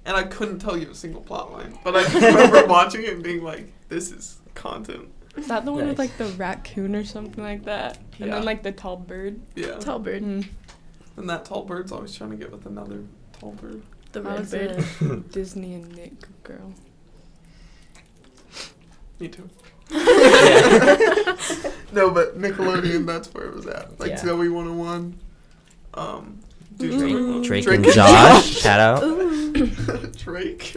Speaker 1: And I couldn't tell you a single plot line. But I just remember watching it and being like, this is content.
Speaker 3: Is that the one with
Speaker 2: Nice.
Speaker 3: like the raccoon or something like that? And
Speaker 1: Yeah.
Speaker 3: then like the tall bird.
Speaker 1: Yeah.
Speaker 4: Tall bird.
Speaker 3: Mm.
Speaker 1: And that tall bird's always trying to get with another tall bird.
Speaker 4: The
Speaker 3: I
Speaker 4: red
Speaker 3: was
Speaker 4: bird.
Speaker 3: a Disney and Nick girl.
Speaker 1: Me too.
Speaker 2: Yeah.
Speaker 1: No, but Nickelodeon, that's where it was at. Like
Speaker 2: Yeah.
Speaker 1: Zoe 101.
Speaker 3: Ooh.
Speaker 2: Drake
Speaker 1: Drake
Speaker 2: and Josh. Shout out.
Speaker 4: Ooh.
Speaker 1: Drake.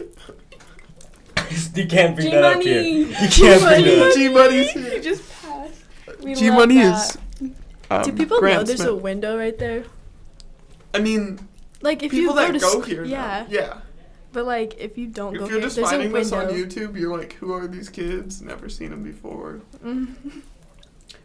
Speaker 2: You can't bring that up here.
Speaker 3: G-Money.
Speaker 2: You can't bring that up.
Speaker 1: G-Money's
Speaker 3: You
Speaker 1: here.
Speaker 3: just passed. We
Speaker 1: G-Money
Speaker 3: love
Speaker 1: is...
Speaker 3: that.
Speaker 4: Do people
Speaker 1: Grant
Speaker 4: know there's a
Speaker 1: Smith.
Speaker 4: window right there?
Speaker 1: I mean,
Speaker 4: Like if
Speaker 1: people
Speaker 4: you go
Speaker 1: that
Speaker 4: to
Speaker 1: go
Speaker 4: sc-
Speaker 1: here
Speaker 4: yeah,
Speaker 1: know. Yeah.
Speaker 4: but like if you don't go
Speaker 1: If you're
Speaker 4: here,
Speaker 1: just
Speaker 4: there's a
Speaker 1: finding this
Speaker 4: window.
Speaker 1: on YouTube, you're like, who are these kids? Never seen them before.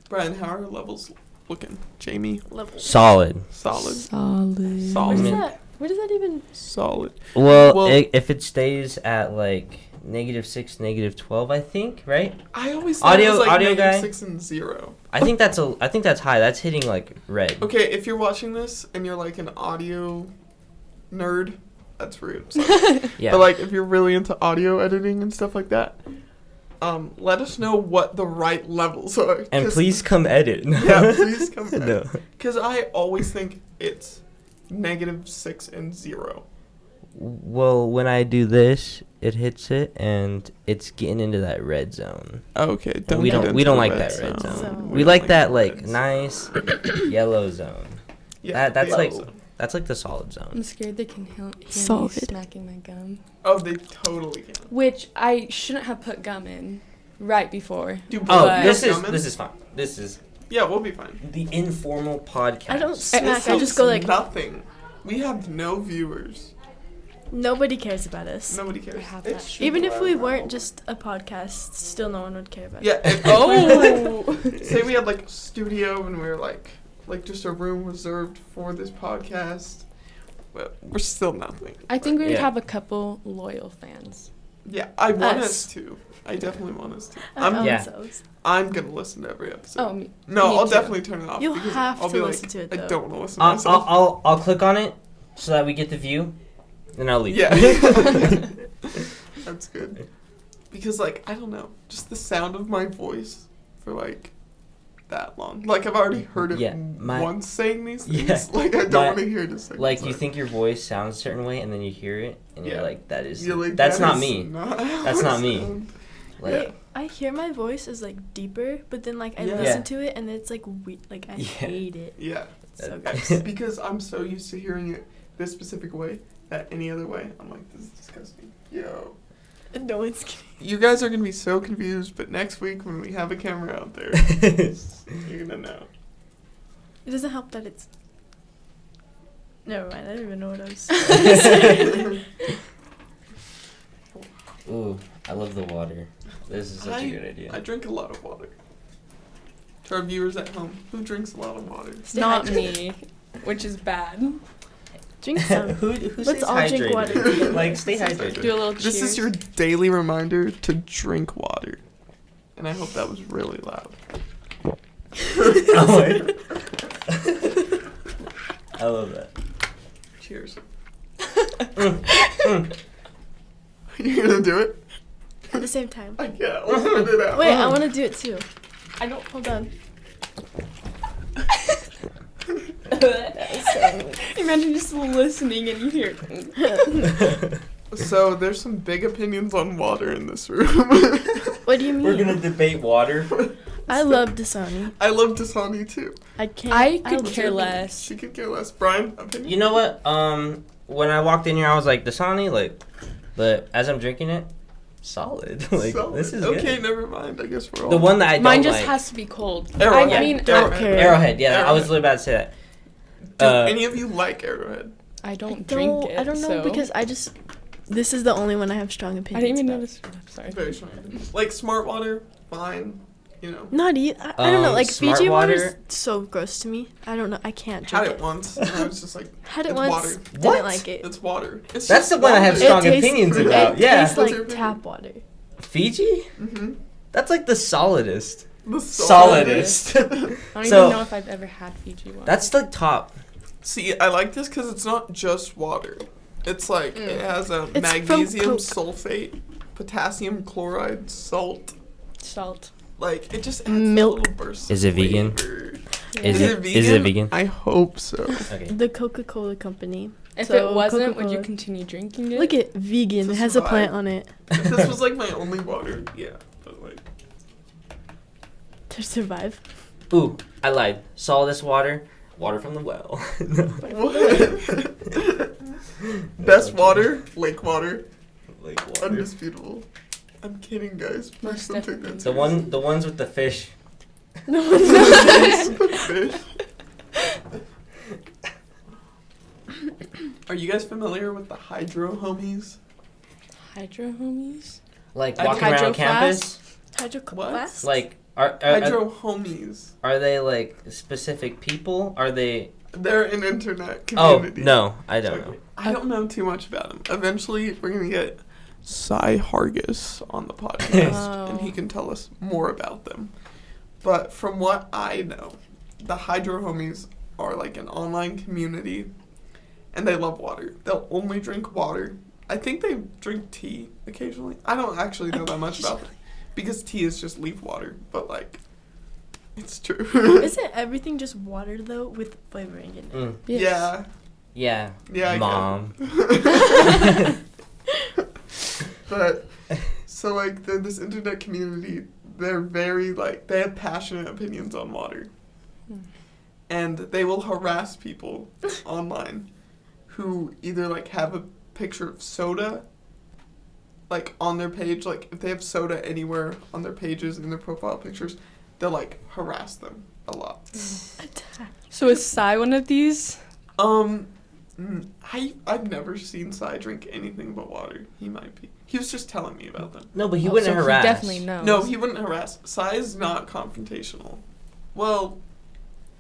Speaker 1: Brian, how are our levels looking? Jamie?
Speaker 4: Level.
Speaker 2: Solid.
Speaker 1: Solid.
Speaker 3: Solid.
Speaker 4: Where does
Speaker 1: Solid.
Speaker 4: that? Where does that even?
Speaker 1: Solid.
Speaker 2: Well,
Speaker 1: Well-
Speaker 2: if it stays at like -6, -12, I think, right?
Speaker 1: I always thought it was like
Speaker 2: Audio guy?
Speaker 1: -6 and 0.
Speaker 2: I think that's high. That's hitting like red.
Speaker 1: Okay, if you're watching this and you're like an audio nerd, that's rude. Sorry.
Speaker 2: Yeah.
Speaker 1: But like if you're really into audio editing and stuff like that, let us know what the right levels are.
Speaker 2: And please come edit.
Speaker 1: Yeah, please come edit.
Speaker 2: No.
Speaker 1: Because I always think it's -6 and 0.
Speaker 2: Well, when I do this, it hits it and it's getting into that red zone.
Speaker 1: Okay,
Speaker 2: And we don't like that red zone. We
Speaker 1: don't
Speaker 2: like that
Speaker 1: the
Speaker 2: like
Speaker 1: red
Speaker 2: nice yellow zone.
Speaker 1: Yeah,
Speaker 2: That's
Speaker 1: the
Speaker 2: like
Speaker 1: yellow zone.
Speaker 2: that's like the solid
Speaker 3: I'm
Speaker 2: zone.
Speaker 3: scared they can hear me
Speaker 4: Solid.
Speaker 3: smacking my gum.
Speaker 1: Oh, they totally can.
Speaker 3: Which I shouldn't have put gum in right before.
Speaker 1: Do
Speaker 2: Oh,
Speaker 3: But-
Speaker 2: this
Speaker 1: gum in?
Speaker 2: is fine. This is
Speaker 1: Yeah, we'll be fine.
Speaker 2: the informal podcast.
Speaker 4: I don't
Speaker 1: This
Speaker 4: smack. I just go
Speaker 1: helps
Speaker 4: like,
Speaker 1: nothing. We have no viewers.
Speaker 4: nobody cares about us.
Speaker 1: Nobody cares.
Speaker 3: I have
Speaker 1: It
Speaker 3: that.
Speaker 1: should
Speaker 4: Even
Speaker 1: be
Speaker 4: if
Speaker 1: loud.
Speaker 4: we weren't just a podcast, still no one would care about
Speaker 1: Yeah.
Speaker 4: us.
Speaker 3: Oh.
Speaker 1: Say we had like a studio and we were like just a room reserved for this podcast, but we're still nothing.
Speaker 3: I think we would
Speaker 2: Yeah.
Speaker 3: have a couple loyal fans.
Speaker 1: Yeah, I want
Speaker 4: Us.
Speaker 1: us to. I definitely want us to.
Speaker 2: Yeah.
Speaker 1: I'm gonna listen to every episode.
Speaker 3: Oh, me.
Speaker 1: No,
Speaker 3: me
Speaker 1: I'll
Speaker 3: too.
Speaker 1: definitely turn it off.
Speaker 4: You'll
Speaker 1: because
Speaker 4: have
Speaker 1: I'll
Speaker 4: to
Speaker 1: be
Speaker 4: listen
Speaker 1: like,
Speaker 4: to it,
Speaker 1: I
Speaker 4: though.
Speaker 1: don't want to listen to myself.
Speaker 2: I'll click on it so that we get the view, then I'll leave.
Speaker 1: Yeah. That's good. Because like I don't know, just the sound of my voice for like that long. Like I've already heard it
Speaker 2: Yeah,
Speaker 1: once saying these things.
Speaker 2: Yeah,
Speaker 1: Like I don't
Speaker 2: my-
Speaker 1: want to hear it a second
Speaker 2: Like you
Speaker 1: time.
Speaker 2: think your voice sounds a certain way, and then you hear it, and
Speaker 1: Yeah.
Speaker 2: you're like, "That is
Speaker 1: You're like,
Speaker 2: that's
Speaker 1: that
Speaker 2: not
Speaker 1: is
Speaker 2: me."
Speaker 1: not how
Speaker 2: That's
Speaker 1: I
Speaker 2: not me.
Speaker 1: sound.
Speaker 2: Like,
Speaker 1: Yeah.
Speaker 4: I hear my voice is like deeper, but then like I
Speaker 1: Yeah.
Speaker 4: listen
Speaker 2: Yeah.
Speaker 4: to it and it's like like I
Speaker 2: Yeah.
Speaker 4: hate it.
Speaker 1: Yeah.
Speaker 4: It's so
Speaker 2: That-
Speaker 4: gross.
Speaker 1: Because I'm so used to hearing it this specific way that any other way, I'm like, this is disgusting. Yo.
Speaker 4: And no one's kidding.
Speaker 1: You guys are gonna be so confused, but next week when we have a camera out there, you're gonna know.
Speaker 4: It doesn't help that it's. Never mind. I don't even know what I was saying.
Speaker 2: Ooh, I love the water. This is such a good idea.
Speaker 1: I drink a lot of water. To our viewers at home, who drinks a lot of water?
Speaker 4: Stay
Speaker 3: Not
Speaker 4: hydrated.
Speaker 3: me, which is bad.
Speaker 4: Drink some.
Speaker 2: who
Speaker 4: Let's
Speaker 2: stays
Speaker 4: all drink
Speaker 2: hydrated?
Speaker 4: water together.
Speaker 2: Like, stay
Speaker 1: Stay
Speaker 2: hydrated.
Speaker 3: Do a little cheers.
Speaker 1: This is your daily reminder to drink water. And I hope that was really loud.
Speaker 2: Oh, wait. I love that.
Speaker 1: Cheers.
Speaker 2: Mm.
Speaker 1: You're gonna do it?
Speaker 4: At the same time.
Speaker 1: I can't. Let's spit it out.
Speaker 4: Wait, I want to do it too. I don't. Hold on.
Speaker 3: Imagine just listening and you hear.
Speaker 1: So there's some big opinions on water in this room.
Speaker 4: What do you mean?
Speaker 2: We're gonna debate water.
Speaker 4: I love Dasani.
Speaker 1: I love Dasani too.
Speaker 4: I can't.
Speaker 3: I could
Speaker 4: love
Speaker 3: care
Speaker 4: it.
Speaker 3: less.
Speaker 1: She could care less. Brian, opinion?
Speaker 2: You know what? When I walked in here, I was like, Dasani, like, but as I'm drinking it, solid. Like,
Speaker 1: Solid.
Speaker 2: this is
Speaker 1: okay,
Speaker 2: good.
Speaker 1: never mind. I guess we're all.
Speaker 2: The one that I don't
Speaker 3: Mine just
Speaker 2: like.
Speaker 3: has to be cold.
Speaker 1: Arrowhead.
Speaker 3: I mean,
Speaker 1: Arrowhead.
Speaker 2: Arrowhead. Yeah, I was
Speaker 1: Arrowhead.
Speaker 2: literally about to say that.
Speaker 1: Do
Speaker 2: Uh,
Speaker 1: any of you like Arrowhead?
Speaker 3: I
Speaker 4: I
Speaker 3: don't drink it.
Speaker 4: I don't know
Speaker 3: so.
Speaker 4: because I just. This is the only one I have strong
Speaker 3: I
Speaker 4: opinions.
Speaker 3: didn't even
Speaker 4: about.
Speaker 3: notice. I'm sorry.
Speaker 1: Very strong. Like Smart Water, fine. You know.
Speaker 4: Not I don't know. Like
Speaker 2: Smart
Speaker 4: Fiji water is
Speaker 2: water-
Speaker 4: so gross to me. I don't know. I can't
Speaker 1: Had
Speaker 4: drink
Speaker 1: it once, and I was just like,
Speaker 4: Had it
Speaker 1: it's
Speaker 4: once.
Speaker 1: water.
Speaker 4: Didn't
Speaker 2: What?
Speaker 4: like it.
Speaker 1: It's water. It's
Speaker 2: That's
Speaker 1: just
Speaker 2: the one I have
Speaker 1: water.
Speaker 2: strong
Speaker 4: tastes-
Speaker 2: opinions
Speaker 1: it
Speaker 2: about.
Speaker 4: It
Speaker 2: Yeah.
Speaker 4: tastes
Speaker 1: What's your
Speaker 4: like
Speaker 1: opinion?
Speaker 4: tap water.
Speaker 2: Fiji?
Speaker 1: Mm-hmm.
Speaker 2: That's like the solidest.
Speaker 1: The
Speaker 2: Solidest.
Speaker 3: I don't
Speaker 2: So-
Speaker 3: even know if I've ever had Fiji water.
Speaker 2: That's like top.
Speaker 1: See, I like this because it's not just water. It's like it has a
Speaker 4: It's from
Speaker 1: magnesium
Speaker 4: Coke.
Speaker 1: sulfate, potassium chloride, salt.
Speaker 3: salt.
Speaker 1: Like it just adds
Speaker 4: Milk.
Speaker 1: a little burst.
Speaker 2: Is
Speaker 1: of
Speaker 2: it vegan?
Speaker 1: flavor.
Speaker 2: Is it-
Speaker 1: vegan?
Speaker 2: is it vegan?
Speaker 1: I hope so.
Speaker 2: Okay.
Speaker 4: The Coca-Cola company.
Speaker 3: If
Speaker 4: So,
Speaker 3: it wasn't, would you
Speaker 4: Coca-Cola.
Speaker 3: continue drinking it?
Speaker 4: Look at vegan.
Speaker 1: To
Speaker 4: It has a plant
Speaker 1: survive.
Speaker 4: on it.
Speaker 1: If this was like my only water, yeah. But like,
Speaker 4: To survive.
Speaker 2: Ooh, I lied. Solidest water. Water from the well. No.
Speaker 1: what? Best water, lake water,
Speaker 2: Like water.
Speaker 1: undisputable. I'm kidding, guys. Please
Speaker 3: Most
Speaker 1: don't take
Speaker 3: definitely.
Speaker 1: that
Speaker 2: The ones with the fish.
Speaker 1: Fish. Are you guys familiar with the hydro homies?
Speaker 3: Hydro homies?
Speaker 2: Like
Speaker 1: Like
Speaker 2: walking
Speaker 3: hydro
Speaker 2: around campus.
Speaker 4: Hydro
Speaker 1: What?
Speaker 4: glass?
Speaker 2: Like
Speaker 1: Hydro homies.
Speaker 2: are they like specific people? Are they?
Speaker 1: They're an internet
Speaker 2: Oh
Speaker 1: community.
Speaker 2: no, I don't know.
Speaker 1: I don't know too much about them. Eventually, we're gonna get Cy Hargis on the podcast,
Speaker 3: Oh.
Speaker 1: and he can tell us more about them. But from what I know, the Hydro Homies are like an online community, and they love water. They'll only drink water. I think they drink tea occasionally. I don't actually know that much about it, because tea is just leaf water, but like, it's true.
Speaker 4: Isn't everything just water though with flavoring in it?
Speaker 2: Mm.
Speaker 1: Yeah.
Speaker 2: Yeah.
Speaker 1: Yeah, I
Speaker 2: Mom.
Speaker 1: But, so, like, this internet community, they're very, like, they have passionate opinions on water. And they will harass people online who either, like, have a picture of soda, like, on their page. Like, if they have soda anywhere on their pages, in their profile pictures, they'll, like, harass them a lot.
Speaker 3: So is Cy one of these?
Speaker 1: I've never seen Cy drink anything but water. He might be. He was just telling me about them.
Speaker 2: No, but he
Speaker 3: Oh,
Speaker 2: wouldn't
Speaker 3: so
Speaker 2: harass.
Speaker 3: He definitely knows.
Speaker 1: No, he wouldn't harass. Cy is not confrontational. Well,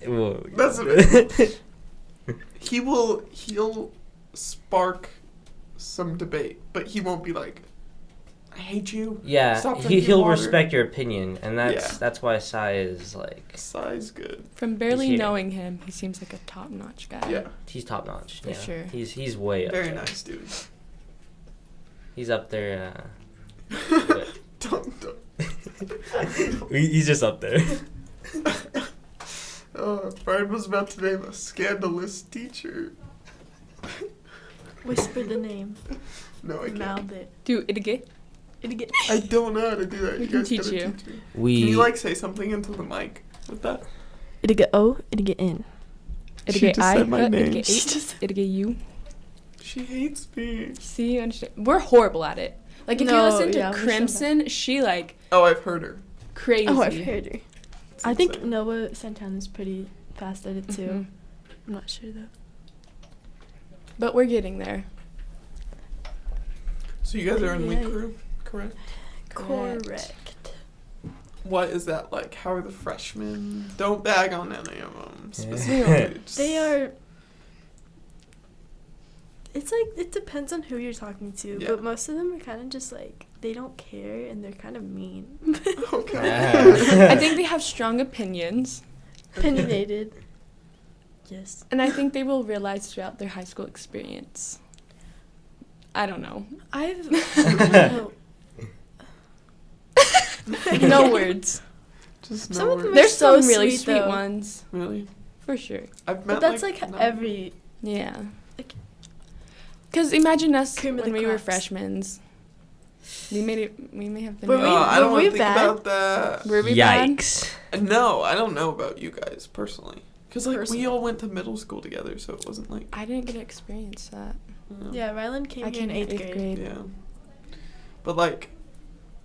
Speaker 2: Whoa.
Speaker 1: that's he'll spark some debate, but he won't be like, I hate you.
Speaker 2: Yeah,
Speaker 1: Stop drinking
Speaker 2: he'll
Speaker 1: water."
Speaker 2: respect your opinion, and
Speaker 1: Yeah.
Speaker 2: that's why Cy is like
Speaker 1: Cy's good.
Speaker 3: From barely
Speaker 2: here.
Speaker 3: knowing him, he seems like a top-notch guy.
Speaker 1: Yeah,
Speaker 2: he's top notch.
Speaker 3: For
Speaker 2: Yeah.
Speaker 3: sure.
Speaker 2: He's way up
Speaker 1: very
Speaker 2: there.
Speaker 1: nice dude.
Speaker 2: He's up there.
Speaker 1: Don't.
Speaker 2: He's just up there.
Speaker 1: Brian was about to name a scandalous teacher.
Speaker 4: Whisper the name.
Speaker 1: No, I can't.
Speaker 4: Mouth it.
Speaker 3: Do it again.
Speaker 1: I don't know how to do that.
Speaker 3: We
Speaker 1: You
Speaker 3: can
Speaker 1: guys
Speaker 3: teach
Speaker 1: gotta
Speaker 3: you.
Speaker 1: teach me.
Speaker 2: We
Speaker 1: Can you like say something into the mic with that?
Speaker 4: It'll get O, it'll get in.
Speaker 3: It'll
Speaker 1: She
Speaker 3: get
Speaker 1: just
Speaker 3: I.
Speaker 1: said my
Speaker 3: It'll
Speaker 1: name.
Speaker 3: get eight. It'll get you.
Speaker 1: She hates me.
Speaker 3: See, you understand? We're horrible at it. Like if you
Speaker 4: No,
Speaker 3: listen to
Speaker 4: yeah, we're so
Speaker 3: Crimson, she like
Speaker 1: Oh, I've heard her.
Speaker 3: crazy.
Speaker 4: Oh, I've heard her.
Speaker 1: It's
Speaker 4: I think
Speaker 1: insane.
Speaker 4: Noah Santana's pretty fast at it too.
Speaker 3: Mhm.
Speaker 4: I'm not sure though.
Speaker 3: But we're getting there.
Speaker 1: So you guys are in
Speaker 4: Yeah.
Speaker 1: week crew, correct?
Speaker 3: Correct.
Speaker 1: What is that like? How are the freshmen? Don't bag on any of them
Speaker 2: Yeah.
Speaker 1: specifically. Just-
Speaker 4: They are. It's like it depends on who you're talking to,
Speaker 1: Yeah.
Speaker 4: but most of them are kind of just like they don't care and they're kind of mean.
Speaker 1: Okay.
Speaker 3: I think they have strong opinions,
Speaker 4: Opinionated. Yes.
Speaker 3: and I think they will realize throughout their high school experience. I don't know.
Speaker 4: I don't know.
Speaker 3: No words.
Speaker 1: Just
Speaker 4: Some
Speaker 1: no
Speaker 4: of them
Speaker 1: words.
Speaker 3: There's
Speaker 4: so
Speaker 3: some really
Speaker 4: sweet,
Speaker 3: sweet
Speaker 4: though.
Speaker 3: ones,
Speaker 1: Really?
Speaker 3: for sure.
Speaker 1: I've met
Speaker 4: But that's like
Speaker 1: none.
Speaker 4: every.
Speaker 3: Yeah.
Speaker 4: Like-
Speaker 3: Because imagine us
Speaker 4: Cream of
Speaker 3: when
Speaker 4: the
Speaker 3: we were
Speaker 4: crops.
Speaker 3: freshmen. We may have been.
Speaker 4: Were
Speaker 1: Oh,
Speaker 4: we-
Speaker 1: I don't
Speaker 4: were
Speaker 1: want
Speaker 4: we
Speaker 1: to think
Speaker 4: bad?
Speaker 1: about that.
Speaker 3: Were we bad?
Speaker 2: Yikes.
Speaker 1: No, I don't know about you guys personally. Because like
Speaker 4: Personally.
Speaker 1: we all went to middle school together, so it wasn't like.
Speaker 3: I didn't get to experience that.
Speaker 1: You know,
Speaker 4: Yeah, Ryland came
Speaker 3: I
Speaker 4: here in
Speaker 3: came in
Speaker 4: 8th grade.
Speaker 1: Yeah. But like,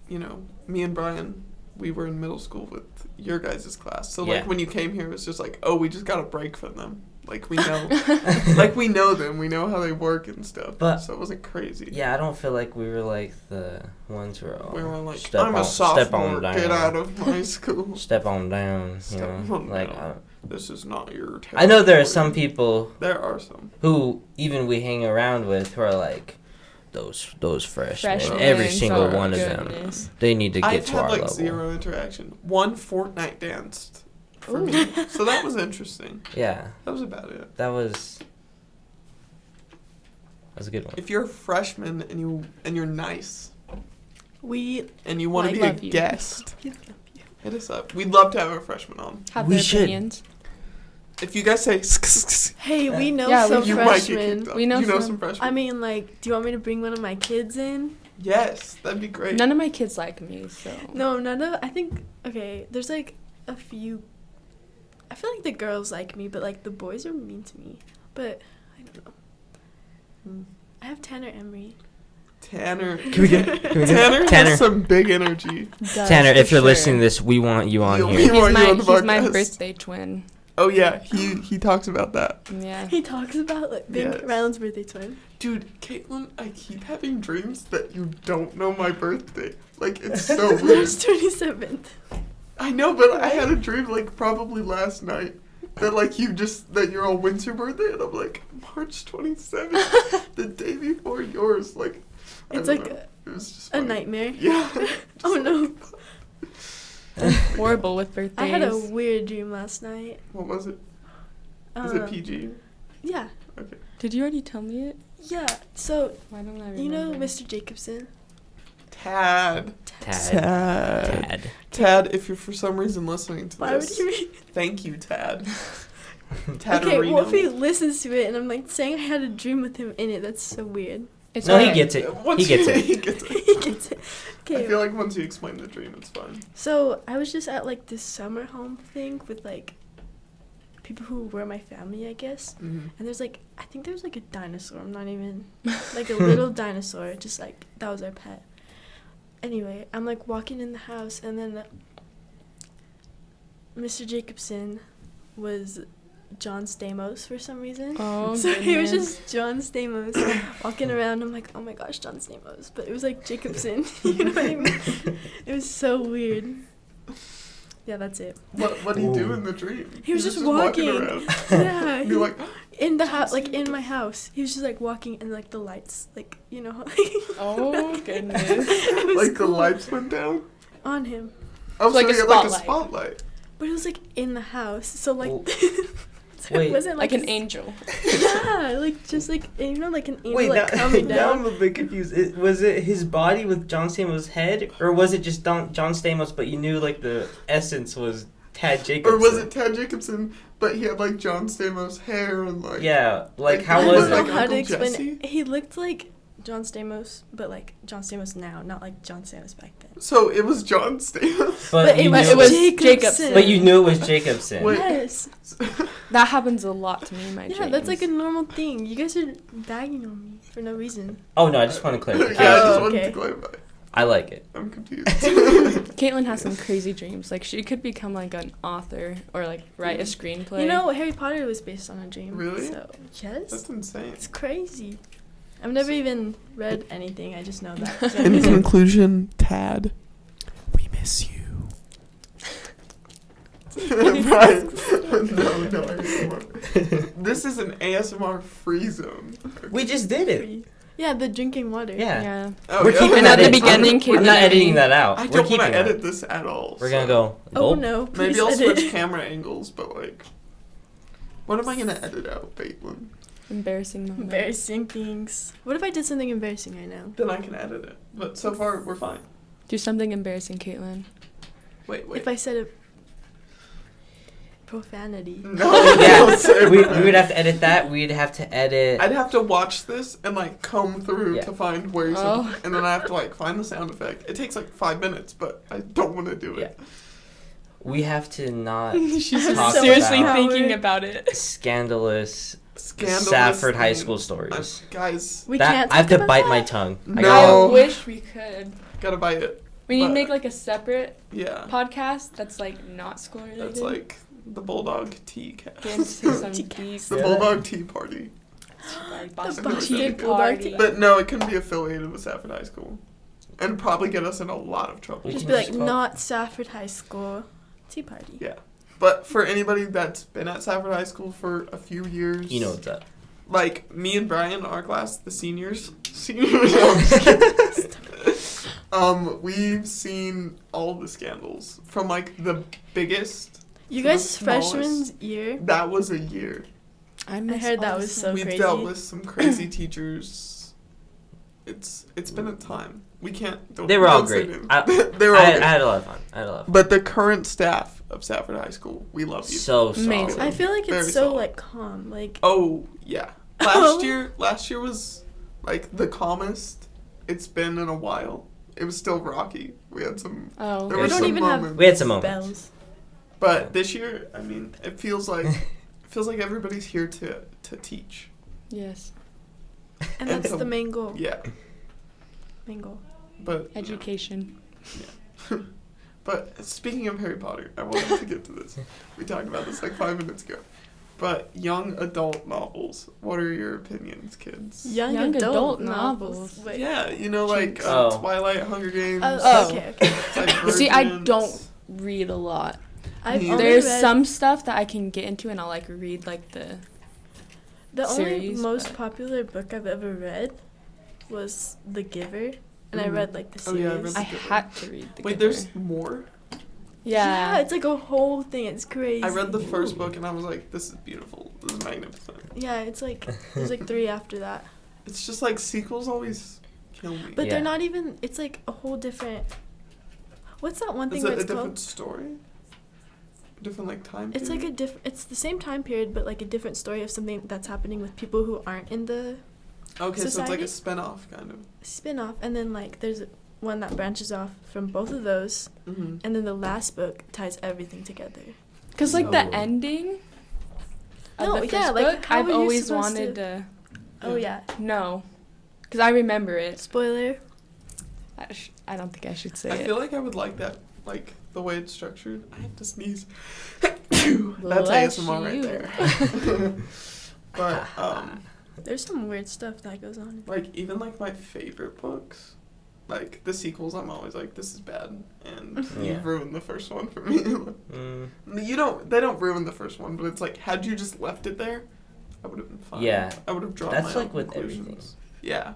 Speaker 1: you know, me and Brian, we were in middle school with your guys' class. So
Speaker 2: Yeah.
Speaker 1: like when you came here, it was just like, oh, we just got a break from them. Like we know, like we know them. We know how they work and stuff.
Speaker 2: But-
Speaker 1: so it wasn't crazy.
Speaker 2: Yeah, I don't feel like we were like the ones who are all
Speaker 1: We were like,
Speaker 2: step
Speaker 1: I'm
Speaker 2: on,
Speaker 1: a
Speaker 2: step
Speaker 1: sophomore.
Speaker 2: on down.
Speaker 1: Get out of my school.
Speaker 2: Step on down, you
Speaker 1: Step
Speaker 2: know.
Speaker 1: on
Speaker 2: Like
Speaker 1: down. This is not your territory.
Speaker 2: I know there are some people
Speaker 1: There are some.
Speaker 2: who even we hang around with who are like those freshmen.
Speaker 3: Freshmen,
Speaker 2: Every single
Speaker 1: oh
Speaker 2: one of
Speaker 3: goodness.
Speaker 2: them. They need to get
Speaker 1: I've
Speaker 2: to
Speaker 1: had
Speaker 2: our
Speaker 1: like
Speaker 2: level.
Speaker 1: 0 interaction. One Fortnite danced for
Speaker 3: Ooh.
Speaker 1: me, so that was interesting.
Speaker 2: Yeah,
Speaker 1: That was about it.
Speaker 2: that was a good one.
Speaker 1: If you're a freshman and you're nice
Speaker 4: We
Speaker 1: and you want to
Speaker 3: Like,
Speaker 1: be a
Speaker 3: love you.
Speaker 1: guest, hit us up. We'd love to have a freshman on.
Speaker 3: Have
Speaker 2: We
Speaker 3: their
Speaker 2: should.
Speaker 3: opinions.
Speaker 1: If you guys say,
Speaker 4: Hey, we know
Speaker 3: Yeah,
Speaker 4: some
Speaker 1: you might get
Speaker 4: freshmen.
Speaker 1: kicked out.
Speaker 3: We know
Speaker 1: you know
Speaker 3: some.
Speaker 1: some freshmen.
Speaker 4: I mean, like, do you want me to bring one of my kids in?
Speaker 1: yes, that'd be great.
Speaker 3: None of my kids like me, so.
Speaker 4: No, none of. I think okay. There's like a few. I feel like the girls like me, but like the boys are mean to me. But I don't know.
Speaker 1: Hmm.
Speaker 4: I have Tanner Emery.
Speaker 1: Tanner.
Speaker 2: Can we get
Speaker 1: Tanner
Speaker 2: Tanner?
Speaker 1: has some big energy.
Speaker 3: Does,
Speaker 2: Tanner,
Speaker 3: for
Speaker 2: if you're
Speaker 3: sure.
Speaker 2: listening to this, we want you on
Speaker 1: Yo,
Speaker 2: here.
Speaker 1: we
Speaker 3: He's
Speaker 1: want you
Speaker 3: my,
Speaker 1: on the
Speaker 3: he's my
Speaker 1: podcast.
Speaker 3: birthday twin.
Speaker 1: Oh yeah, he talks about that.
Speaker 3: Yeah.
Speaker 4: He talks about like being
Speaker 1: Yes.
Speaker 4: Ryland's birthday twin.
Speaker 1: Dude, Caitlin, I keep having dreams that you don't know my birthday. Like, it's so weird.
Speaker 4: March 27th.
Speaker 1: I know, but I had a dream, like, probably last night that, like, that you're all winter birthday, and I'm like, March 27th, the day before yours. Like, I
Speaker 4: It's
Speaker 1: don't
Speaker 4: like
Speaker 1: know. It was just
Speaker 4: A
Speaker 1: funny.
Speaker 4: nightmare.
Speaker 1: Yeah.
Speaker 4: Oh no.
Speaker 3: I'm horrible with birthdays.
Speaker 4: I had a weird dream last night.
Speaker 1: What was it? Is it PG?
Speaker 4: Yeah.
Speaker 1: Okay.
Speaker 3: Did you already tell me it?
Speaker 4: Yeah. So,
Speaker 3: Why don't I remember?
Speaker 4: you know Mr. Jacobson?
Speaker 1: Tad.
Speaker 2: Tad.
Speaker 1: Tad, if you're for some reason listening to
Speaker 4: Why would
Speaker 1: this,
Speaker 4: you read?
Speaker 1: thank you, Tad. Tad
Speaker 4: Okay,
Speaker 1: Areno.
Speaker 4: what if he listens to it and I'm like saying I had a dream with him in it? That's so weird.
Speaker 3: It's
Speaker 2: No, he
Speaker 3: alright.
Speaker 2: gets it.
Speaker 1: Once
Speaker 2: He gets
Speaker 1: you-
Speaker 2: it.
Speaker 1: He gets it.
Speaker 4: He gets it.
Speaker 1: I
Speaker 4: Okay.
Speaker 1: feel like once you explain the dream, it's fine.
Speaker 4: So I was just at like this summer home thing with like people who were my family, I guess.
Speaker 1: Mm-hmm.
Speaker 4: And there's like, I think there's like a dinosaur. I'm not even, like a little dinosaur. Just like, that was our pet. Anyway, I'm like walking in the house and then Mr. Jacobson was John Stamos for some reason.
Speaker 3: Oh,
Speaker 4: So he was
Speaker 3: goodness.
Speaker 4: just John Stamos walking around. I'm like, oh my gosh, John Stamos. But it was like Jacobson. You know what I mean? It was so weird. Yeah, that's it.
Speaker 1: What do you do
Speaker 2: Ooh.
Speaker 1: in the dream?
Speaker 4: He was just
Speaker 1: walking
Speaker 4: walking.
Speaker 1: around.
Speaker 4: Yeah.
Speaker 1: And you're like,
Speaker 4: in the house, like in my house. He was just like walking and like the lights, like, you know.
Speaker 3: Oh, goodness.
Speaker 4: It was
Speaker 1: like the
Speaker 4: cool.
Speaker 1: lights went down?
Speaker 4: On him.
Speaker 1: Oh,
Speaker 3: Like
Speaker 1: so
Speaker 3: a
Speaker 1: you had like a
Speaker 3: spotlight.
Speaker 1: spotlight.
Speaker 4: But it was like in the house. So like,
Speaker 2: Well,
Speaker 4: so
Speaker 2: wait.
Speaker 4: it wasn't
Speaker 3: Like
Speaker 4: like,
Speaker 3: an angel.
Speaker 4: Yeah, like just like, you know, like an angel
Speaker 2: Wait,
Speaker 4: like
Speaker 2: now,
Speaker 4: coming
Speaker 2: now I'm
Speaker 4: down.
Speaker 2: a bit confused. Was it his body with John Stamos' head, or was it just John Stamos, but you knew like the essence was Tad Jacobson?
Speaker 1: Or was it Tad Jacobson, but he had like John Stamos hair and like.
Speaker 2: Yeah, like
Speaker 1: Like,
Speaker 2: how
Speaker 4: I
Speaker 2: was
Speaker 4: don't know
Speaker 1: like
Speaker 2: it?
Speaker 4: how to
Speaker 1: Uncle
Speaker 4: explain
Speaker 1: Jesse?
Speaker 4: it. He looked like John Stamos, but like John Stamos now, not like John Stamos back then.
Speaker 1: So it was John Stamos.
Speaker 2: But
Speaker 4: it
Speaker 2: you
Speaker 4: was,
Speaker 2: knew
Speaker 3: it was
Speaker 4: Jacobson.
Speaker 3: Jacobson.
Speaker 2: But you knew it was Jacobson.
Speaker 1: Wait.
Speaker 4: Yes.
Speaker 3: That happens a lot to me in my
Speaker 4: Yeah,
Speaker 3: dreams.
Speaker 4: that's like a normal thing. You guys are bagging on me for no reason.
Speaker 2: Oh no, I just want to
Speaker 1: Yeah, I
Speaker 2: clarify.
Speaker 1: just
Speaker 4: Oh,
Speaker 1: wanted
Speaker 4: okay.
Speaker 1: to clarify.
Speaker 2: I like it.
Speaker 1: I'm confused.
Speaker 3: Caitlin has some crazy dreams. Like she could become like an author or like write a screenplay.
Speaker 4: You know, Harry Potter was based on a dream.
Speaker 1: Really?
Speaker 4: So, yes.
Speaker 1: That's insane.
Speaker 4: It's crazy. I've never even read anything. I just know that.
Speaker 1: In conclusion, Tad, we miss you. Right. No, ASMR. This is an ASMR free zone.
Speaker 2: We just did it.
Speaker 4: Yeah, the drinking water.
Speaker 2: Yeah.
Speaker 3: Yeah.
Speaker 1: Oh,
Speaker 2: We're
Speaker 1: yeah.
Speaker 2: keeping
Speaker 3: And
Speaker 2: that
Speaker 3: at the
Speaker 2: in.
Speaker 3: beginning,
Speaker 2: We're
Speaker 3: Caitlin
Speaker 2: not
Speaker 3: and
Speaker 2: editing
Speaker 3: me-
Speaker 2: that out.
Speaker 1: I
Speaker 2: We're
Speaker 1: don't want
Speaker 2: keeping
Speaker 1: to
Speaker 2: that.
Speaker 1: edit this at all.
Speaker 2: We're
Speaker 1: so
Speaker 2: gonna go.
Speaker 4: Oh
Speaker 2: Gulp.
Speaker 4: no,
Speaker 1: Maybe
Speaker 4: please
Speaker 1: I'll
Speaker 4: edit.
Speaker 1: switch camera angles, but like, what am I gonna edit out, Caitlin?
Speaker 3: Embarrassing moment.
Speaker 4: Embarrassing things. What if I did something embarrassing right now?
Speaker 1: Then I can edit it. But so far, we're fine.
Speaker 3: Do something embarrassing, Caitlin.
Speaker 1: Wait.
Speaker 4: If I said a profanity.
Speaker 1: No,
Speaker 2: Yeah,
Speaker 1: don't say
Speaker 2: we
Speaker 1: that.
Speaker 2: would have to edit that. We'd have to edit.
Speaker 1: I'd have to watch this and like comb through
Speaker 2: Yeah.
Speaker 1: to find where you said,
Speaker 3: Oh.
Speaker 1: and then I have to like find the sound effect. It takes like 5 minutes, but I don't want to do it.
Speaker 2: We have to not
Speaker 3: She's
Speaker 4: I'm
Speaker 2: talk
Speaker 4: so
Speaker 3: seriously
Speaker 2: about
Speaker 3: thinking about it.
Speaker 2: scandalous
Speaker 1: Scandalous
Speaker 2: Safford High
Speaker 1: things.
Speaker 2: School stories.
Speaker 1: Guys,
Speaker 4: We
Speaker 2: That
Speaker 4: can't
Speaker 2: I have
Speaker 4: talk
Speaker 2: to
Speaker 4: about
Speaker 2: bite
Speaker 4: that?
Speaker 2: my tongue. I
Speaker 1: No.
Speaker 2: gotta-
Speaker 3: I wish we could.
Speaker 1: gotta bite it.
Speaker 3: We need to
Speaker 1: But-
Speaker 3: make like a separate
Speaker 1: Yeah,
Speaker 3: podcast that's like not school related.
Speaker 1: that's like the Bulldog Tea
Speaker 3: Get
Speaker 1: Cast.
Speaker 3: into some
Speaker 4: Tea
Speaker 3: deep
Speaker 1: The
Speaker 2: Yeah.
Speaker 1: Bulldog Tea Party.
Speaker 3: Boston
Speaker 4: Boston
Speaker 3: Tea
Speaker 4: Bulldog
Speaker 3: Party.
Speaker 4: Tea-
Speaker 1: But no, it couldn't be affiliated with Safford High School. And probably get us in a lot of trouble.
Speaker 2: We
Speaker 4: Just
Speaker 2: can
Speaker 4: be like,
Speaker 2: just call-
Speaker 4: not Safford High School Tea Party.
Speaker 1: Yeah. But for anybody that's been at Safford High School for a few years,
Speaker 2: You know what's up.
Speaker 1: like me and Brian, our class, the seniors, no, I'm just kidding. We've seen all the scandals from like the biggest.
Speaker 4: You
Speaker 1: to the
Speaker 4: guys'
Speaker 1: smallest.
Speaker 4: freshman's year,
Speaker 1: That was a year.
Speaker 3: I
Speaker 4: heard that was so
Speaker 1: We've
Speaker 4: crazy.
Speaker 1: dealt with some crazy teachers. It's been a time. We can't. Don't,
Speaker 2: They were all
Speaker 1: don't say
Speaker 2: great.
Speaker 1: names.
Speaker 2: I,
Speaker 1: They were all
Speaker 2: I
Speaker 1: great.
Speaker 2: had a lot of fun.
Speaker 1: But the current staff of Safford High School, we love you.
Speaker 2: So
Speaker 3: Amazing.
Speaker 2: solid.
Speaker 4: I feel like
Speaker 1: Very
Speaker 4: it's so
Speaker 1: solid.
Speaker 4: like calm. Like
Speaker 1: Oh yeah. Last year was like the calmest it's been in a while. It was still rocky. We had some,
Speaker 3: Oh.
Speaker 1: there
Speaker 4: we
Speaker 1: were
Speaker 4: don't
Speaker 1: some
Speaker 4: even
Speaker 1: moments.
Speaker 4: have
Speaker 2: We had some moments.
Speaker 4: bells.
Speaker 1: But this year, I mean, it feels like everybody's here to teach.
Speaker 3: Yes.
Speaker 4: And
Speaker 1: And
Speaker 4: that's
Speaker 1: so-
Speaker 4: the main goal.
Speaker 1: Yeah,
Speaker 4: Main goal.
Speaker 1: but
Speaker 3: Education.
Speaker 1: But speaking of Harry Potter, I wanted to get to this. We talked about this like 5 minutes ago. But young adult novels. What are your opinions, kids?
Speaker 4: Young
Speaker 3: Young
Speaker 4: adult
Speaker 3: adult
Speaker 4: novels.
Speaker 3: novels.
Speaker 4: Wait.
Speaker 1: Yeah, you know, like
Speaker 2: Oh.
Speaker 1: Twilight, Hunger Games.
Speaker 4: Oh, okay, okay.
Speaker 3: See, I
Speaker 1: Divergent.
Speaker 3: don't read a lot.
Speaker 4: I've
Speaker 1: Neither.
Speaker 4: only
Speaker 3: There's
Speaker 4: read
Speaker 3: some stuff that I can get into and I'll like read like the
Speaker 4: the only
Speaker 3: series,
Speaker 4: most
Speaker 3: but-
Speaker 4: popular book I've ever read was The Giver. and I read like the
Speaker 1: Oh,
Speaker 4: series.
Speaker 1: yeah, I read
Speaker 3: I
Speaker 1: The Giver.
Speaker 3: had to read The
Speaker 1: Wait,
Speaker 3: Giver.
Speaker 1: there's more?
Speaker 4: Yeah, it's like a whole thing. It's crazy.
Speaker 1: I read the first book and I was like, this is beautiful. This is magnificent.
Speaker 4: Yeah, it's like there's like 3 after that.
Speaker 1: It's just like sequels always kill me.
Speaker 4: But
Speaker 2: Yeah.
Speaker 4: they're not even. It's like a whole different. What's that one thing
Speaker 1: Is it
Speaker 4: where
Speaker 1: a
Speaker 4: it's
Speaker 1: different
Speaker 4: called?
Speaker 1: story? Different like time
Speaker 4: It's like
Speaker 1: period?
Speaker 4: It's the same time period, but like a different story of something that's happening with people who aren't in the
Speaker 1: Okay, so it's like
Speaker 4: society?
Speaker 1: a spin-off kind of.
Speaker 4: spin-off, and then like there's one that branches off from both of those,
Speaker 1: Mm-hmm.
Speaker 4: and then the last book ties everything together.
Speaker 3: Because like the
Speaker 2: So-
Speaker 3: ending of
Speaker 4: No,
Speaker 3: the first
Speaker 4: yeah, like,
Speaker 3: book,
Speaker 4: how
Speaker 3: I've
Speaker 4: are you
Speaker 3: always
Speaker 4: supposed
Speaker 3: wanted to
Speaker 4: Oh yeah.
Speaker 3: know. Because I remember it.
Speaker 4: Spoiler.
Speaker 3: I don't think I should say
Speaker 1: I
Speaker 3: it.
Speaker 1: feel like I would like that, like the way it's structured. I have to sneeze. That's
Speaker 3: Bless
Speaker 1: ASMR right
Speaker 3: you.
Speaker 1: there. But
Speaker 4: There's some weird stuff that goes on.
Speaker 1: like even like my favorite books, like the sequels, I'm always like, this is bad, and
Speaker 2: Yeah.
Speaker 1: you've ruined the first one for me. They don't ruin the first one, but it's like, had you just left it there, I would have been fine.
Speaker 2: Yeah.
Speaker 1: I would have drawn
Speaker 2: That's
Speaker 1: my
Speaker 2: like
Speaker 1: own
Speaker 2: with
Speaker 1: conclusions.
Speaker 2: everything.
Speaker 1: Yeah.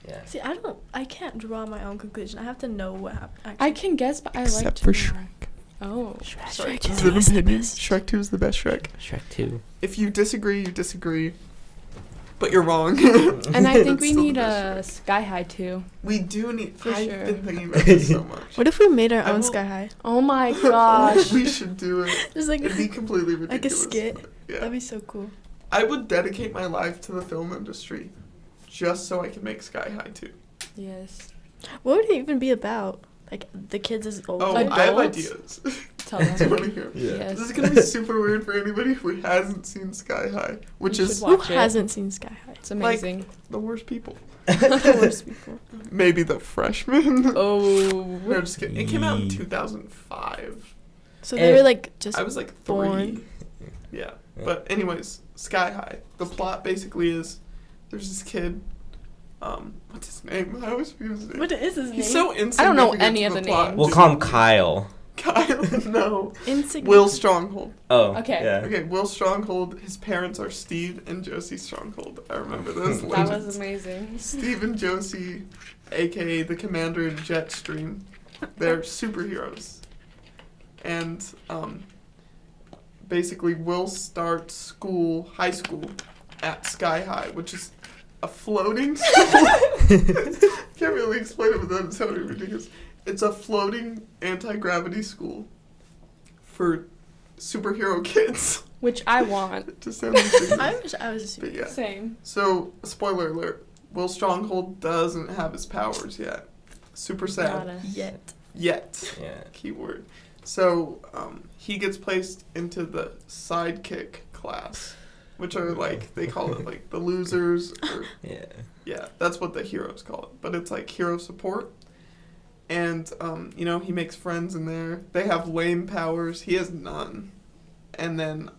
Speaker 2: Yeah.
Speaker 4: See, I can't draw my own conclusion. I have to know what happened.
Speaker 3: I can guess, but I like
Speaker 1: Except
Speaker 3: to
Speaker 1: for
Speaker 3: know.
Speaker 1: Shrek.
Speaker 3: Oh.
Speaker 1: Sorry,
Speaker 4: Shrek
Speaker 1: this is
Speaker 4: 2
Speaker 1: an
Speaker 4: is the
Speaker 1: opinion.
Speaker 4: best.
Speaker 1: Shrek 2 is the best Shrek.
Speaker 2: Shrek 2.
Speaker 1: If you disagree, you disagree. But you're wrong.
Speaker 3: And I think
Speaker 1: It's
Speaker 3: we
Speaker 1: still the
Speaker 3: need
Speaker 1: best
Speaker 3: a
Speaker 1: Shrek.
Speaker 3: Sky High too.
Speaker 1: We do need.
Speaker 3: For
Speaker 1: I've
Speaker 3: sure.
Speaker 1: been thinking about this so much.
Speaker 4: What if we made our
Speaker 1: I
Speaker 4: own
Speaker 1: will-
Speaker 4: Sky High?
Speaker 3: Oh my gosh.
Speaker 1: We should do it.
Speaker 4: Just like
Speaker 1: It'd be completely
Speaker 4: like a
Speaker 1: ridiculous.
Speaker 4: skit.
Speaker 1: Yeah.
Speaker 4: That'd be so cool.
Speaker 1: I would dedicate my life to the film industry, just so I can make Sky High too.
Speaker 3: Yes.
Speaker 4: What would it even be about? Like the kids as older.
Speaker 1: Oh, I have
Speaker 3: Adults?
Speaker 1: ideas.
Speaker 3: Tell
Speaker 1: Do you
Speaker 3: them.
Speaker 1: want to hear?
Speaker 3: Yes.
Speaker 1: This is gonna be super weird for anybody who hasn't seen Sky High, which
Speaker 3: You
Speaker 1: is
Speaker 3: should
Speaker 4: Who
Speaker 3: watch it.
Speaker 4: hasn't seen Sky High?
Speaker 3: It's amazing.
Speaker 1: the worst people.
Speaker 4: The worst people.
Speaker 1: Maybe the freshmen.
Speaker 3: Oh.
Speaker 1: No, just kidding. It came out in
Speaker 2: Yee.
Speaker 1: 2005.
Speaker 4: So they were like just.
Speaker 1: I was like 3.
Speaker 4: born.
Speaker 1: Yeah. But anyways, Sky High. The plot basically is there's this kid. What's his name? I always forget his name.
Speaker 4: What is his name?
Speaker 1: He's so insignificant.
Speaker 3: I don't know any
Speaker 1: to
Speaker 3: of the
Speaker 1: plot.
Speaker 3: names.
Speaker 2: We'll call him Kyle.
Speaker 1: Kyle. No.
Speaker 4: Insignificant.
Speaker 1: Will Stronghold.
Speaker 2: Oh.
Speaker 3: Okay.
Speaker 2: Yeah.
Speaker 1: Okay, Will Stronghold. His parents are Steve and Josie Stronghold. I remember those
Speaker 3: That
Speaker 1: legends.
Speaker 3: was amazing.
Speaker 1: Steve and Josie, aka the Commander and Jetstream, they're superheroes. And basically Will starts school, high school, at Sky High, which is a floating school. Can't really explain it without it sounding ridiculous. It's a floating anti-gravity school for superhero kids.
Speaker 3: Which I want.
Speaker 1: To sound ridiculous.
Speaker 4: I wish I was a super.
Speaker 1: But yeah.
Speaker 3: Same.
Speaker 1: So, spoiler alert, Will Stronghold doesn't have his powers yet. Super sad.
Speaker 3: Gotta.
Speaker 4: Yet.
Speaker 1: Yet.
Speaker 2: Yeah.
Speaker 1: Keyword. So, he gets placed into the sidekick class, which are like, they call it like the losers, or,
Speaker 2: Yeah.
Speaker 1: yeah, that's what the heroes call it. But it's like hero support. And, he makes friends in there. They have lame powers. He has none. And then,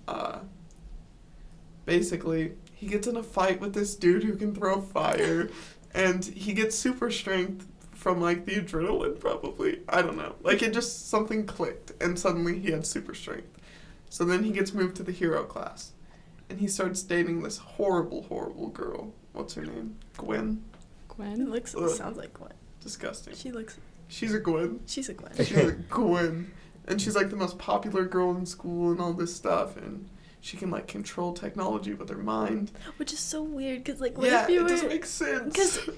Speaker 1: basically, he gets in a fight with this dude who can throw fire. And he gets super strength from, like, the adrenaline, probably. I don't know. Like, it just, something clicked. And suddenly he had super strength. So then he gets moved to the hero class. And he starts dating this horrible, horrible girl. What's her name? Gwen?
Speaker 4: It
Speaker 3: Gwen?
Speaker 4: looks.
Speaker 1: Ugh.
Speaker 4: Sounds like Gwen.
Speaker 1: Disgusting.
Speaker 4: She looks.
Speaker 1: She's a Gwen.
Speaker 4: She's a Gwen.
Speaker 1: She's a Gwen. And she's like the most popular girl in school and all this stuff. And she can like control technology with her mind.
Speaker 4: Which is so weird, cause like what
Speaker 1: Yeah,
Speaker 4: if you
Speaker 1: it
Speaker 4: were?
Speaker 1: doesn't make sense.
Speaker 4: Because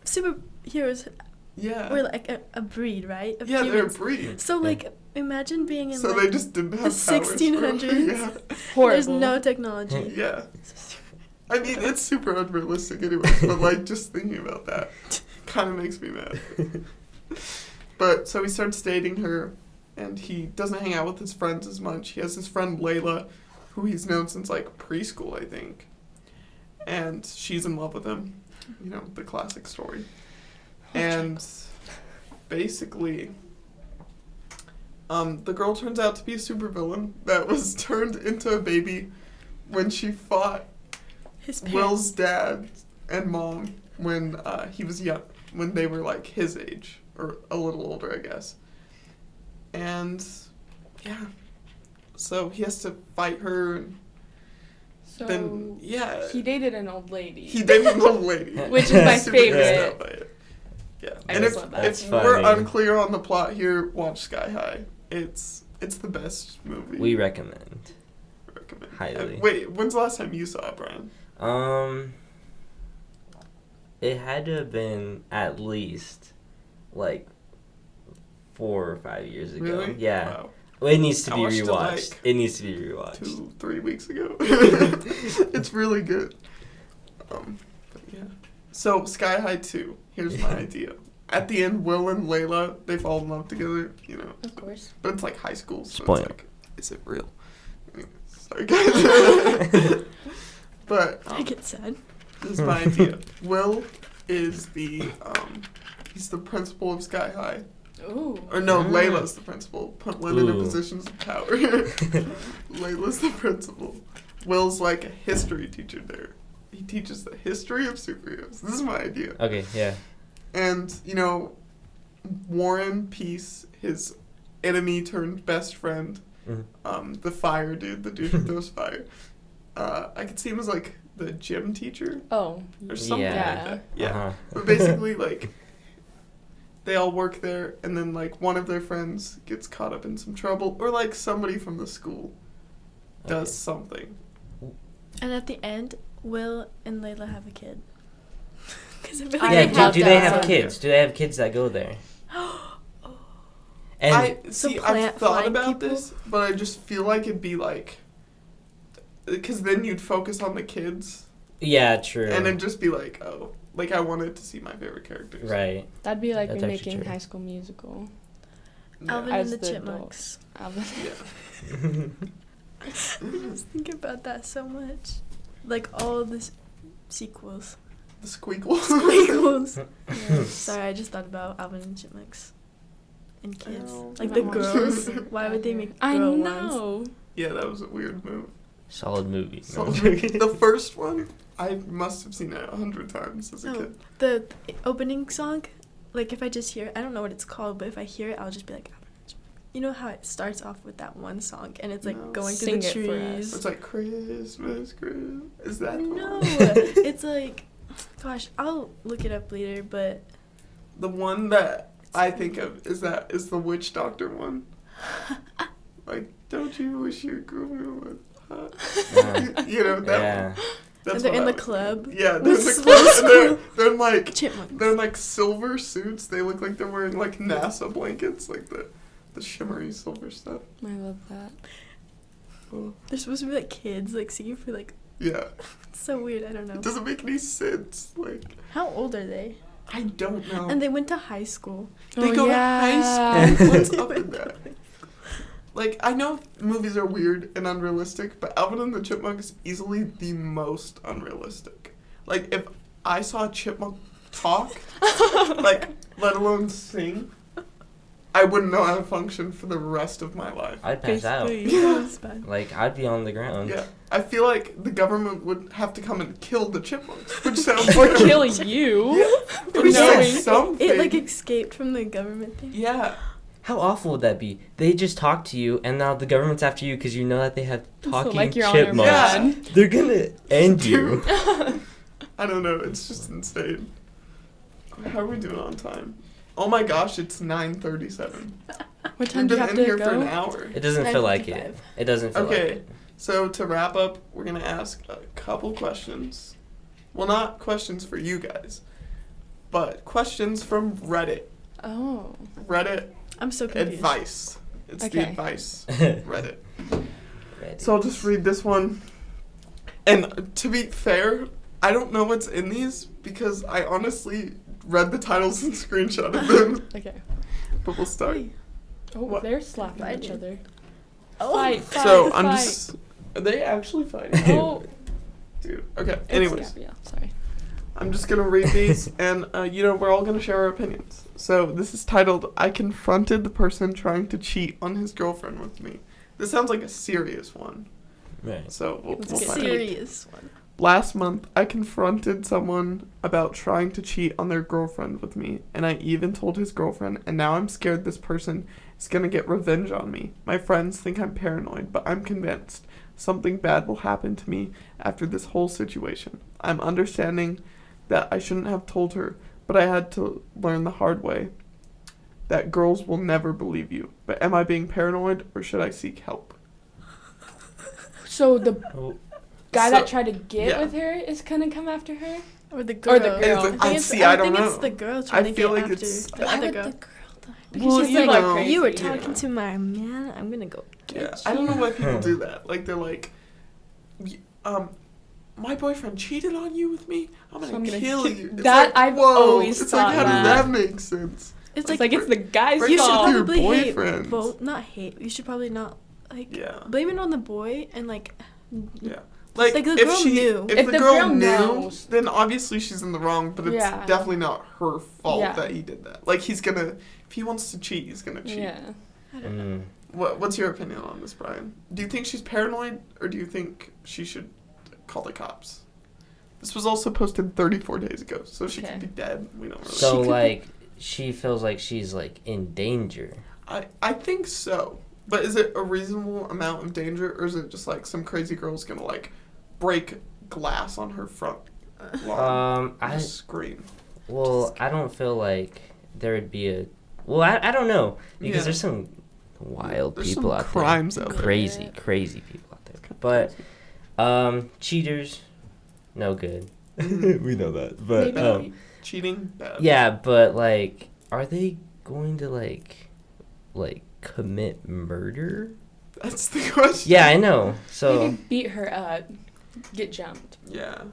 Speaker 4: superheroes
Speaker 1: yeah.
Speaker 4: were like a breed, right? Of
Speaker 1: Yeah, they're a
Speaker 4: humans.
Speaker 1: breed.
Speaker 4: So like imagine being in
Speaker 1: So
Speaker 4: like
Speaker 1: they just didn't have
Speaker 4: the
Speaker 1: powers.
Speaker 4: 1600s.
Speaker 1: Yeah.
Speaker 3: Horrible.
Speaker 4: there's no technology.
Speaker 1: Yeah. I mean, it's super unrealistic anyways, but like just thinking about that kind of makes me mad. But so he starts dating her, and he doesn't hang out with his friends as much. He has his friend Layla, who he's known since like preschool, I think. And she's in love with him. You know, the classic story. And basically, the girl turns out to be a supervillain that was turned into a baby when she fought
Speaker 4: His parents.
Speaker 1: Will's dad and mom when he was young, when they were like his age or a little older, I guess. And yeah, so he has to fight her. And
Speaker 3: So
Speaker 1: then yeah,
Speaker 3: he dated an old lady.
Speaker 1: he dated an old lady,
Speaker 3: Which is my
Speaker 1: Super grossed
Speaker 3: favorite.
Speaker 1: out by it. Yeah.
Speaker 3: I
Speaker 1: And
Speaker 3: just
Speaker 1: if,
Speaker 3: love that.
Speaker 2: That's
Speaker 1: if we're
Speaker 2: funny.
Speaker 1: unclear on the plot here, watch Sky High. It's the best movie.
Speaker 2: We recommend.
Speaker 1: recommend.
Speaker 2: highly.
Speaker 1: Wait, when's the last time you saw it, Brian?
Speaker 2: It had to have been at least like 4 or 5 years ago.
Speaker 1: Really?
Speaker 2: Yeah.
Speaker 1: Wow.
Speaker 2: Well, it needs to
Speaker 1: I
Speaker 2: be
Speaker 1: watched it,
Speaker 2: rewatched.
Speaker 1: like,
Speaker 2: It needs to be rewatched.
Speaker 1: 2-3 weeks ago. It's really good. But yeah. So Sky High 2. Here's my idea. At the end, Will and Layla, they fall in love together, you know.
Speaker 3: Of course.
Speaker 1: But it's like high school, so
Speaker 2: Spoil.
Speaker 1: it's like, is it real? Sorry, guys. But
Speaker 4: I get sad.
Speaker 1: this is my idea. Will is he's the principal of Sky High.
Speaker 3: Ooh.
Speaker 1: Or no,
Speaker 2: Mm.
Speaker 1: Layla's the principal. Put women in
Speaker 2: Ooh.
Speaker 1: positions of power. Layla's the principal. Will's like a history teacher there. He teaches the history of superheroes. This is my idea.
Speaker 2: Okay, yeah.
Speaker 1: And, you know, Warren Peace, his enemy turned best friend,
Speaker 2: Mhm.
Speaker 1: the fire dude, the dude who throws fire. I could see him as like the gym teacher
Speaker 3: Oh.
Speaker 1: or something
Speaker 2: Yeah.
Speaker 1: like that. Yeah.
Speaker 2: Uh-huh.
Speaker 1: But basically, like, they all work there, and then, like, one of their friends gets caught up in some trouble, or, like, somebody from the school does
Speaker 2: Okay.
Speaker 1: something.
Speaker 4: And at the end, Will and Layla have a kid. 'Cause I feel
Speaker 3: I
Speaker 2: Yeah,
Speaker 3: would have
Speaker 2: do they
Speaker 3: that.
Speaker 2: have kids? Do they have kids that go there? And
Speaker 1: I've
Speaker 4: Some
Speaker 1: thought
Speaker 4: plant-flying
Speaker 1: about
Speaker 4: people?
Speaker 1: this, but I just feel like it'd be, like, because then you'd focus on the kids,
Speaker 2: yeah, true.
Speaker 1: and it'd just be like, oh, like, I wanted to see my favorite characters.
Speaker 2: Right.
Speaker 3: That'd be like
Speaker 2: That's actually
Speaker 3: remaking
Speaker 2: true.
Speaker 3: High School Musical.
Speaker 1: Yeah.
Speaker 4: Alvin
Speaker 3: As
Speaker 4: and the
Speaker 3: the
Speaker 4: Chipmunks.
Speaker 3: Alvin.
Speaker 1: Yeah.
Speaker 4: I just think about that so much. Like all the sequels.
Speaker 1: The Squeakles.
Speaker 4: Sequels.
Speaker 3: Yeah.
Speaker 4: Sorry, I just thought about Alvin and the Chipmunks. And kids.
Speaker 1: Oh,
Speaker 4: Like the
Speaker 1: no.
Speaker 4: girls. Why would they make
Speaker 3: I
Speaker 4: girl ones?
Speaker 3: know.
Speaker 1: Yeah, that was a weird move.
Speaker 2: Solid movie.
Speaker 1: So,
Speaker 2: No, I'm joking.
Speaker 1: the first one, I must have seen it 100 times as a
Speaker 4: Oh,
Speaker 1: kid.
Speaker 4: the opening song, like if I just hear it, I don't know what it's called, but if I hear it, I'll just be like, Alvin and the Chipmunks. You know how it starts off with that one song and it's like
Speaker 1: No.
Speaker 4: going
Speaker 3: Sing
Speaker 4: through the
Speaker 3: it for us.
Speaker 4: trees.
Speaker 1: It's like Christmas. Is that the
Speaker 4: No,
Speaker 1: one?
Speaker 4: it's like, gosh, I'll look it up later, but
Speaker 1: The one that I think of is the Witch Doctor one. Like, don't you wish your girlfriend was hot? You know, that
Speaker 2: Yeah.
Speaker 1: one. That's
Speaker 4: and they're
Speaker 1: what
Speaker 4: in
Speaker 1: I
Speaker 4: the
Speaker 1: was
Speaker 4: club.
Speaker 1: thinking. Yeah, they're in
Speaker 4: with
Speaker 1: the
Speaker 4: small
Speaker 1: club, and
Speaker 4: school
Speaker 1: they're in like
Speaker 4: chipmunks.
Speaker 1: silver suits. They look like they're wearing like NASA blankets, like the shimmery silver stuff.
Speaker 3: I love that.
Speaker 1: Oh,
Speaker 4: They're supposed to be like kids, like singing for like.
Speaker 1: yeah,
Speaker 4: It's so weird. I don't know.
Speaker 1: it doesn't make any sense. Like,
Speaker 4: How old are they?
Speaker 1: I don't know.
Speaker 4: And they went to high school.
Speaker 1: They
Speaker 3: Oh,
Speaker 1: go
Speaker 3: yeah.
Speaker 1: to high school. What's
Speaker 4: They
Speaker 1: up
Speaker 4: went
Speaker 1: with
Speaker 4: to
Speaker 1: that? Like, I know movies are weird and unrealistic, but Alvin and the Chipmunks is easily the most unrealistic. Like, if I saw a chipmunk talk, like, let alone sing, I wouldn't know how to function for the rest of my life.
Speaker 2: I'd pass out.
Speaker 3: Basically.
Speaker 4: That was bad.
Speaker 2: Like, I'd be on the ground.
Speaker 1: Yeah. I feel like the government would have to come and kill the chipmunks, which sounds
Speaker 3: Or
Speaker 1: terrible.
Speaker 3: kill you.
Speaker 1: Yeah.
Speaker 3: For
Speaker 1: Which sounds
Speaker 3: knowing.
Speaker 1: something.
Speaker 4: It like escaped from the government thing.
Speaker 1: Yeah.
Speaker 2: How awful would that be? They just talk to you, and now the government's after you because you know that they have talking
Speaker 3: like you're on their
Speaker 2: chipmunks.
Speaker 1: Yeah.
Speaker 2: They're gonna end you.
Speaker 1: I don't know. It's just insane. How are we doing on time? Oh my gosh, it's 9:37.
Speaker 3: What time
Speaker 1: We've
Speaker 3: do you
Speaker 1: been
Speaker 3: have
Speaker 1: in
Speaker 3: to
Speaker 1: here for an
Speaker 3: go?
Speaker 1: hour.
Speaker 2: It doesn't feel like it.
Speaker 4: 9:55.
Speaker 2: It doesn't feel like
Speaker 1: Okay,
Speaker 2: it.
Speaker 1: so to wrap up, we're gonna ask a couple questions. Well, not questions for you guys, but questions from Reddit.
Speaker 3: Oh.
Speaker 1: Reddit
Speaker 4: I'm so confused.
Speaker 1: advice. It's the
Speaker 3: Okay.
Speaker 1: advice Reddit.
Speaker 2: Ready.
Speaker 1: So I'll just read this one. And to be fair, I don't know what's in these because I honestly read the titles and screenshotted them.
Speaker 3: Okay.
Speaker 1: But we'll start.
Speaker 4: Hey.
Speaker 3: Oh,
Speaker 1: What?
Speaker 3: they're slapping
Speaker 4: Fighting.
Speaker 3: each other.
Speaker 4: Oh.
Speaker 3: Fight, fight,
Speaker 1: So I'm
Speaker 3: fight.
Speaker 1: just. Are they actually fighting?
Speaker 3: Oh.
Speaker 1: Dude. Okay.
Speaker 3: It's
Speaker 1: Anyways,
Speaker 3: Gabrielle, sorry.
Speaker 1: I'm just gonna read these, and we're all gonna share our opinions. So this is titled "I confronted the person trying to cheat on his girlfriend with me." This sounds like a serious one.
Speaker 2: Right.
Speaker 1: So we'll
Speaker 3: Let's
Speaker 1: find
Speaker 3: get
Speaker 1: out.
Speaker 4: Serious one.
Speaker 1: Last month, I confronted someone about trying to cheat on their girlfriend with me, and I even told his girlfriend, and now I'm scared this person is gonna get revenge on me. My friends think I'm paranoid, but I'm convinced something bad will happen to me after this whole situation. I'm understanding that I shouldn't have told her, but I had to learn the hard way that girls will never believe you. But am I being paranoid or should I seek help?
Speaker 3: So the guy that
Speaker 1: So-
Speaker 3: tried to get
Speaker 1: yeah.
Speaker 3: with her is gonna come after her?
Speaker 4: Or the girl.
Speaker 3: Or the girl.
Speaker 1: I don't know.
Speaker 4: it's the girl
Speaker 1: I
Speaker 4: trying to
Speaker 1: feel
Speaker 4: get
Speaker 1: like
Speaker 4: after
Speaker 1: it's-
Speaker 4: the
Speaker 3: Why
Speaker 4: other
Speaker 3: would
Speaker 4: girl.
Speaker 3: the girl die?
Speaker 4: Because
Speaker 1: Well,
Speaker 4: she's
Speaker 1: you
Speaker 4: like,
Speaker 1: know.
Speaker 4: you were
Speaker 3: crazy.
Speaker 4: talking to my man, I'm gonna go get
Speaker 1: Yeah,
Speaker 4: you.
Speaker 1: I don't know why people do that. Like, they're like, my boyfriend cheated on you with me. I'm
Speaker 3: So
Speaker 1: gonna
Speaker 3: I'm gonna
Speaker 1: kill
Speaker 3: kill-
Speaker 1: you. It's
Speaker 3: that
Speaker 1: like,
Speaker 3: I've
Speaker 1: whoa.
Speaker 3: always
Speaker 1: It's
Speaker 3: thought
Speaker 1: like, how
Speaker 3: that.
Speaker 1: does that make sense?
Speaker 4: It's
Speaker 3: It's
Speaker 4: like,
Speaker 3: like it's the guy's
Speaker 1: break
Speaker 4: you should
Speaker 1: up
Speaker 3: fault.
Speaker 1: your
Speaker 4: probably hate
Speaker 1: boyfriends.
Speaker 4: both. Not hate. You should probably not like
Speaker 1: Yeah.
Speaker 4: blame it on the boy and like.
Speaker 1: Yeah. Like,
Speaker 4: Like, the
Speaker 1: if
Speaker 4: girl
Speaker 1: she,
Speaker 4: knew.
Speaker 1: If,
Speaker 3: If
Speaker 1: the
Speaker 3: the
Speaker 1: girl
Speaker 3: girl
Speaker 1: knew,
Speaker 3: knows.
Speaker 1: then obviously she's in the wrong, but it's
Speaker 3: Yeah.
Speaker 1: definitely not her fault
Speaker 3: Yeah.
Speaker 1: that he did that. Like, he's gonna, if he wants to cheat, he's gonna cheat.
Speaker 3: Yeah.
Speaker 4: I don't know.
Speaker 1: What's your opinion on this, Brian? Do you think she's paranoid, or do you think she should call the cops? This was also posted 34 days ago, so she
Speaker 3: Okay.
Speaker 1: could be dead. We don't really.
Speaker 2: So,
Speaker 4: could be-
Speaker 2: like, she feels like she's, like, in danger.
Speaker 1: I think so, but is it a reasonable amount of danger, or is it just like some crazy girl's gonna like break glass on her front lawn and
Speaker 2: I
Speaker 1: scream?
Speaker 2: Well, I don't feel like there would be a. Well, I don't know because
Speaker 1: Yeah.
Speaker 2: there's some wild
Speaker 1: There's
Speaker 2: people
Speaker 1: some
Speaker 2: out
Speaker 1: crimes
Speaker 2: there.
Speaker 1: out there.
Speaker 2: Crazy, crazy people out there.
Speaker 1: It's kinda
Speaker 2: But
Speaker 1: crazy.
Speaker 2: cheaters, no good.
Speaker 1: Mhm.
Speaker 2: We know that. But
Speaker 3: Maybe.
Speaker 1: Cheating, bad.
Speaker 2: yeah, but like, are they going to like commit murder?
Speaker 1: That's the question.
Speaker 2: Yeah, I know. So
Speaker 3: Maybe beat her up, get jumped.
Speaker 1: Yeah.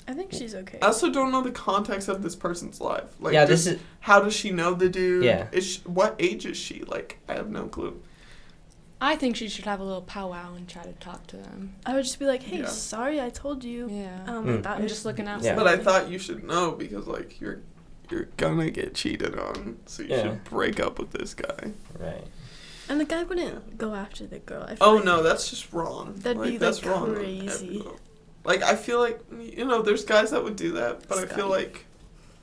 Speaker 4: I think she's okay.
Speaker 1: I also don't know the context of this person's life. Like,
Speaker 2: yeah,
Speaker 1: just
Speaker 2: this is
Speaker 1: how does she know the dude?
Speaker 2: Yeah.
Speaker 1: What age is she? Like, I have no clue.
Speaker 3: I think she should have a little powwow and try to talk to them.
Speaker 4: I would just be like, hey,
Speaker 1: Yeah.
Speaker 4: sorry, I told you.
Speaker 3: Yeah.
Speaker 4: That
Speaker 3: I'm
Speaker 4: is-
Speaker 3: just looking out.
Speaker 2: Yeah.
Speaker 1: But I thought you should know because like you're gonna get cheated on, so you
Speaker 2: Yeah.
Speaker 1: should break up with this guy.
Speaker 2: right.
Speaker 4: And the guy wouldn't go after the girl. I feel
Speaker 1: Oh
Speaker 4: like
Speaker 1: no, that's just wrong.
Speaker 4: That'd be,
Speaker 1: that's
Speaker 4: like,
Speaker 1: wrong on
Speaker 4: crazy.
Speaker 1: every level. Like I feel like there's guys that would do that, but I feel
Speaker 4: Scotty.
Speaker 1: like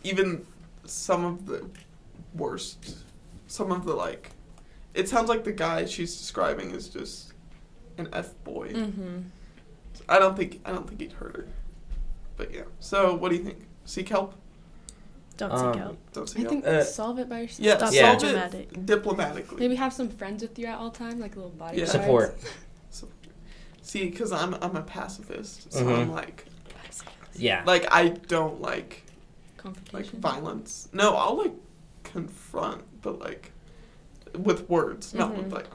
Speaker 1: even some of the worst, some of the like, it sounds like the guy she's describing is just an F boy.
Speaker 3: Mm-hmm.
Speaker 1: I don't think he'd hurt her. But yeah. So what do you think? Seek help?
Speaker 4: Don't seek help.
Speaker 1: Don't
Speaker 3: I
Speaker 1: seek
Speaker 3: think
Speaker 1: help.
Speaker 3: solve it by yourself.
Speaker 1: Yeah,
Speaker 4: Stop
Speaker 2: Yeah.
Speaker 4: being
Speaker 1: solve
Speaker 4: dramatic.
Speaker 1: it diplomatically.
Speaker 3: Maybe have some friends with you at all times, like little bodyguards.
Speaker 2: Support.
Speaker 1: See, because I'm a pacifist, so
Speaker 2: Mhm.
Speaker 1: I'm like
Speaker 2: Yeah.
Speaker 1: I don't like
Speaker 3: Confrontation.
Speaker 1: violence. No, I'll like confront, but like with words, not with
Speaker 3: Mhm.
Speaker 1: like.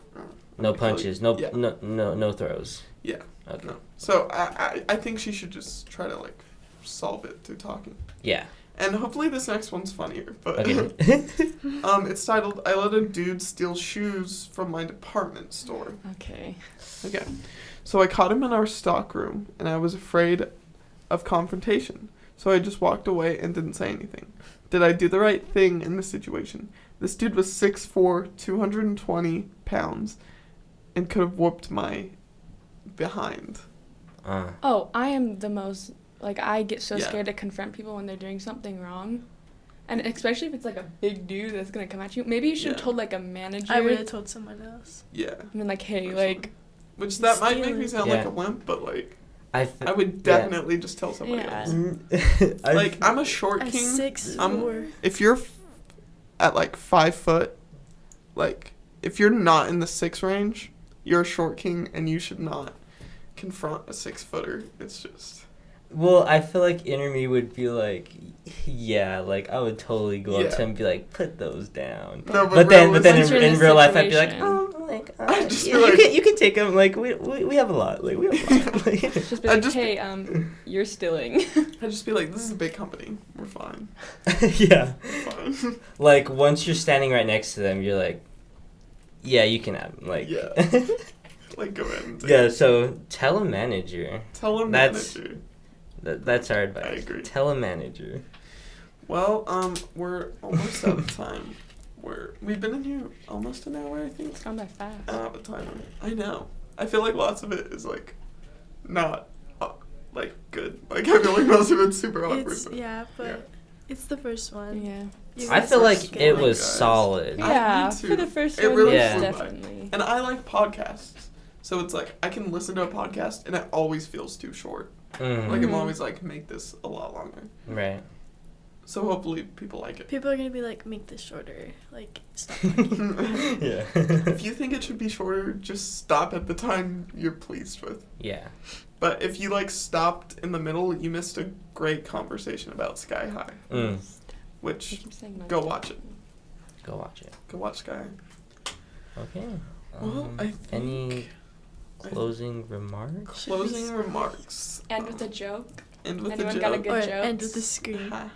Speaker 2: No
Speaker 1: kill you.
Speaker 2: punches. No.
Speaker 1: Yeah.
Speaker 2: No throws.
Speaker 1: Yeah.
Speaker 2: Okay.
Speaker 1: No. So I think she should just try to like solve it through talking.
Speaker 2: Yeah.
Speaker 1: And hopefully this next one's funnier. But
Speaker 2: Okay.
Speaker 1: it's titled "I let a dude steal shoes from my department store."
Speaker 3: Okay.
Speaker 1: Okay. So I caught him in our stock room, and I was afraid of confrontation. So I just walked away and didn't say anything. Did I do the right thing in this situation? This dude was 6'4", 220 pounds, and could have whooped my behind.
Speaker 3: Oh, I am the most, like, I get so
Speaker 1: Yeah.
Speaker 3: scared to confront people when they're doing something wrong. And especially if it's, like, a big dude that's going to come at you. Maybe you should have
Speaker 1: Yeah.
Speaker 3: told, like, a manager.
Speaker 4: I would have told someone else.
Speaker 1: Yeah.
Speaker 3: I mean, like, hey,
Speaker 1: Actually.
Speaker 3: like,
Speaker 1: Which that might make me sound like
Speaker 2: Yeah.
Speaker 1: a wimp, but like
Speaker 2: I
Speaker 1: I would definitely just tell somebody
Speaker 3: Yeah.
Speaker 1: else. Like I'm a short
Speaker 4: At
Speaker 1: king.
Speaker 4: 6'4".
Speaker 1: If you're at like 5 foot, like if you're not in the 6 range, you're a short king, and you should not confront a 6-footer. It's just.
Speaker 2: Well, I feel like inner me would be like, yeah, like I would totally go up
Speaker 1: Yeah.
Speaker 2: to him and be like, put those down.
Speaker 1: No,
Speaker 2: But then
Speaker 3: Once
Speaker 2: in
Speaker 3: you're in
Speaker 2: in
Speaker 3: the
Speaker 2: real life, I'd be like,
Speaker 3: situation.
Speaker 2: oh, like,
Speaker 1: I'd just be
Speaker 2: you,
Speaker 1: like-
Speaker 2: you can take them. Like we have a lot. Like we have a lot. Like,
Speaker 3: just be
Speaker 1: I'd
Speaker 3: like,
Speaker 1: just-
Speaker 3: hey, you're stealing.
Speaker 1: I'd just be like, this is a big company. We're fine.
Speaker 2: yeah.
Speaker 1: We're fine.
Speaker 2: Like once you're standing right next to them, you're like, yeah, you can have 'em. Like
Speaker 1: Yeah. Like go ahead and take
Speaker 2: yeah.
Speaker 1: it.
Speaker 2: So tell a manager.
Speaker 1: Tell him
Speaker 2: That's-
Speaker 1: manager.
Speaker 2: That's our advice.
Speaker 1: I agree.
Speaker 2: Tell a manager.
Speaker 1: Well, we're almost out of time. We've been in here almost an hour, I think.
Speaker 3: It's gone by fast.
Speaker 1: I don't have a timer. I know. I feel like lots of it is like not like good. Like I feel like most of it's super awkward.
Speaker 4: It's,
Speaker 1: but-
Speaker 4: yeah, but
Speaker 1: yeah.
Speaker 4: it's the first one.
Speaker 3: Yeah.
Speaker 4: You
Speaker 2: I
Speaker 4: guys
Speaker 2: feel
Speaker 4: are
Speaker 2: like
Speaker 4: good.
Speaker 2: it was
Speaker 1: guys.
Speaker 2: solid.
Speaker 1: I-
Speaker 3: Yeah,
Speaker 1: me too.
Speaker 3: for the first
Speaker 1: It
Speaker 3: one,
Speaker 1: really
Speaker 3: yes,
Speaker 2: flew
Speaker 1: by.
Speaker 3: definitely.
Speaker 1: And I like podcasts, so it's like I can listen to a podcast and it always feels too short.
Speaker 2: Mhm.
Speaker 1: Like I'm
Speaker 3: Mhm.
Speaker 1: always like, make this a lot longer.
Speaker 2: Right.
Speaker 1: So hopefully people like it.
Speaker 4: People are gonna be like, make this shorter. Like, stop talking.
Speaker 2: Yeah.
Speaker 1: If you think it should be shorter, just stop at the time you're pleased with.
Speaker 2: Yeah.
Speaker 1: But if you like stopped in the middle, you missed a great conversation about Sky High.
Speaker 2: Mm.
Speaker 3: I
Speaker 1: Which
Speaker 3: keep saying my
Speaker 1: go watch it.
Speaker 2: Go watch it.
Speaker 1: Go watch Sky High.
Speaker 2: Okay.
Speaker 1: Well, I
Speaker 2: any
Speaker 1: think
Speaker 2: closing remarks?
Speaker 1: closing remarks.
Speaker 3: End with a joke.
Speaker 1: End with
Speaker 3: Anyone
Speaker 1: a
Speaker 3: got a
Speaker 1: joke.
Speaker 3: good
Speaker 4: Or
Speaker 3: joke?
Speaker 4: end with a scream.
Speaker 1: Ha.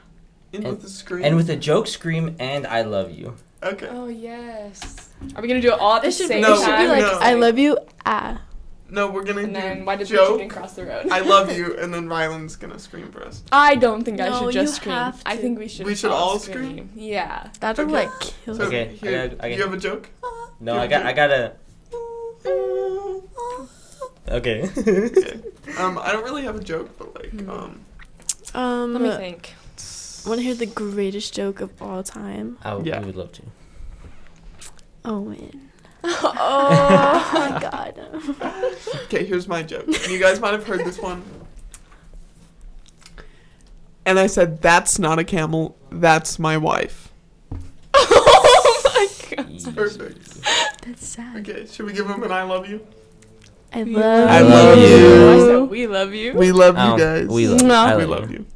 Speaker 1: End
Speaker 2: And-
Speaker 1: with a scream.
Speaker 2: And with a joke, scream, and I love you.
Speaker 1: Okay.
Speaker 3: Oh yes. Are we gonna do it all at the
Speaker 4: It should
Speaker 3: same
Speaker 4: be,
Speaker 1: No,
Speaker 4: it should
Speaker 3: time?
Speaker 4: be like,
Speaker 1: no.
Speaker 4: I love you, ah.
Speaker 1: No, we're gonna
Speaker 3: And
Speaker 1: do
Speaker 3: then why did the
Speaker 1: joke.
Speaker 3: chicken cross the road?
Speaker 1: I love you, and then Ryland's gonna scream for us.
Speaker 3: I don't think I
Speaker 4: No,
Speaker 3: should
Speaker 4: you
Speaker 3: just scream.
Speaker 4: have
Speaker 3: I
Speaker 4: to.
Speaker 3: think we should.
Speaker 1: We should all scream?
Speaker 3: Yeah.
Speaker 4: That'll
Speaker 1: Okay.
Speaker 4: like kill
Speaker 1: So
Speaker 2: Okay,
Speaker 1: here,
Speaker 2: I got-
Speaker 1: you have a joke?
Speaker 2: No,
Speaker 1: You
Speaker 2: I
Speaker 1: have a
Speaker 2: got
Speaker 1: joke?
Speaker 2: a. Okay.
Speaker 1: Okay. I don't really have a joke, but like,
Speaker 3: Let me think.
Speaker 4: Want to hear the greatest joke of all time?
Speaker 1: Yeah.
Speaker 2: We would love to.
Speaker 4: Owen. Oh my god.
Speaker 1: Okay, here's my joke. You guys might have heard this one. And I said, "That's not a camel. That's my wife."
Speaker 3: Oh my god.
Speaker 1: Perfect.
Speaker 4: That's sad.
Speaker 1: Okay, should we give him an "I love you"?
Speaker 4: I love
Speaker 1: I love you.
Speaker 3: I said we love you.
Speaker 1: We love you guys.
Speaker 2: We love.
Speaker 4: No.
Speaker 2: I
Speaker 1: We
Speaker 2: love
Speaker 1: love
Speaker 2: you.
Speaker 1: you.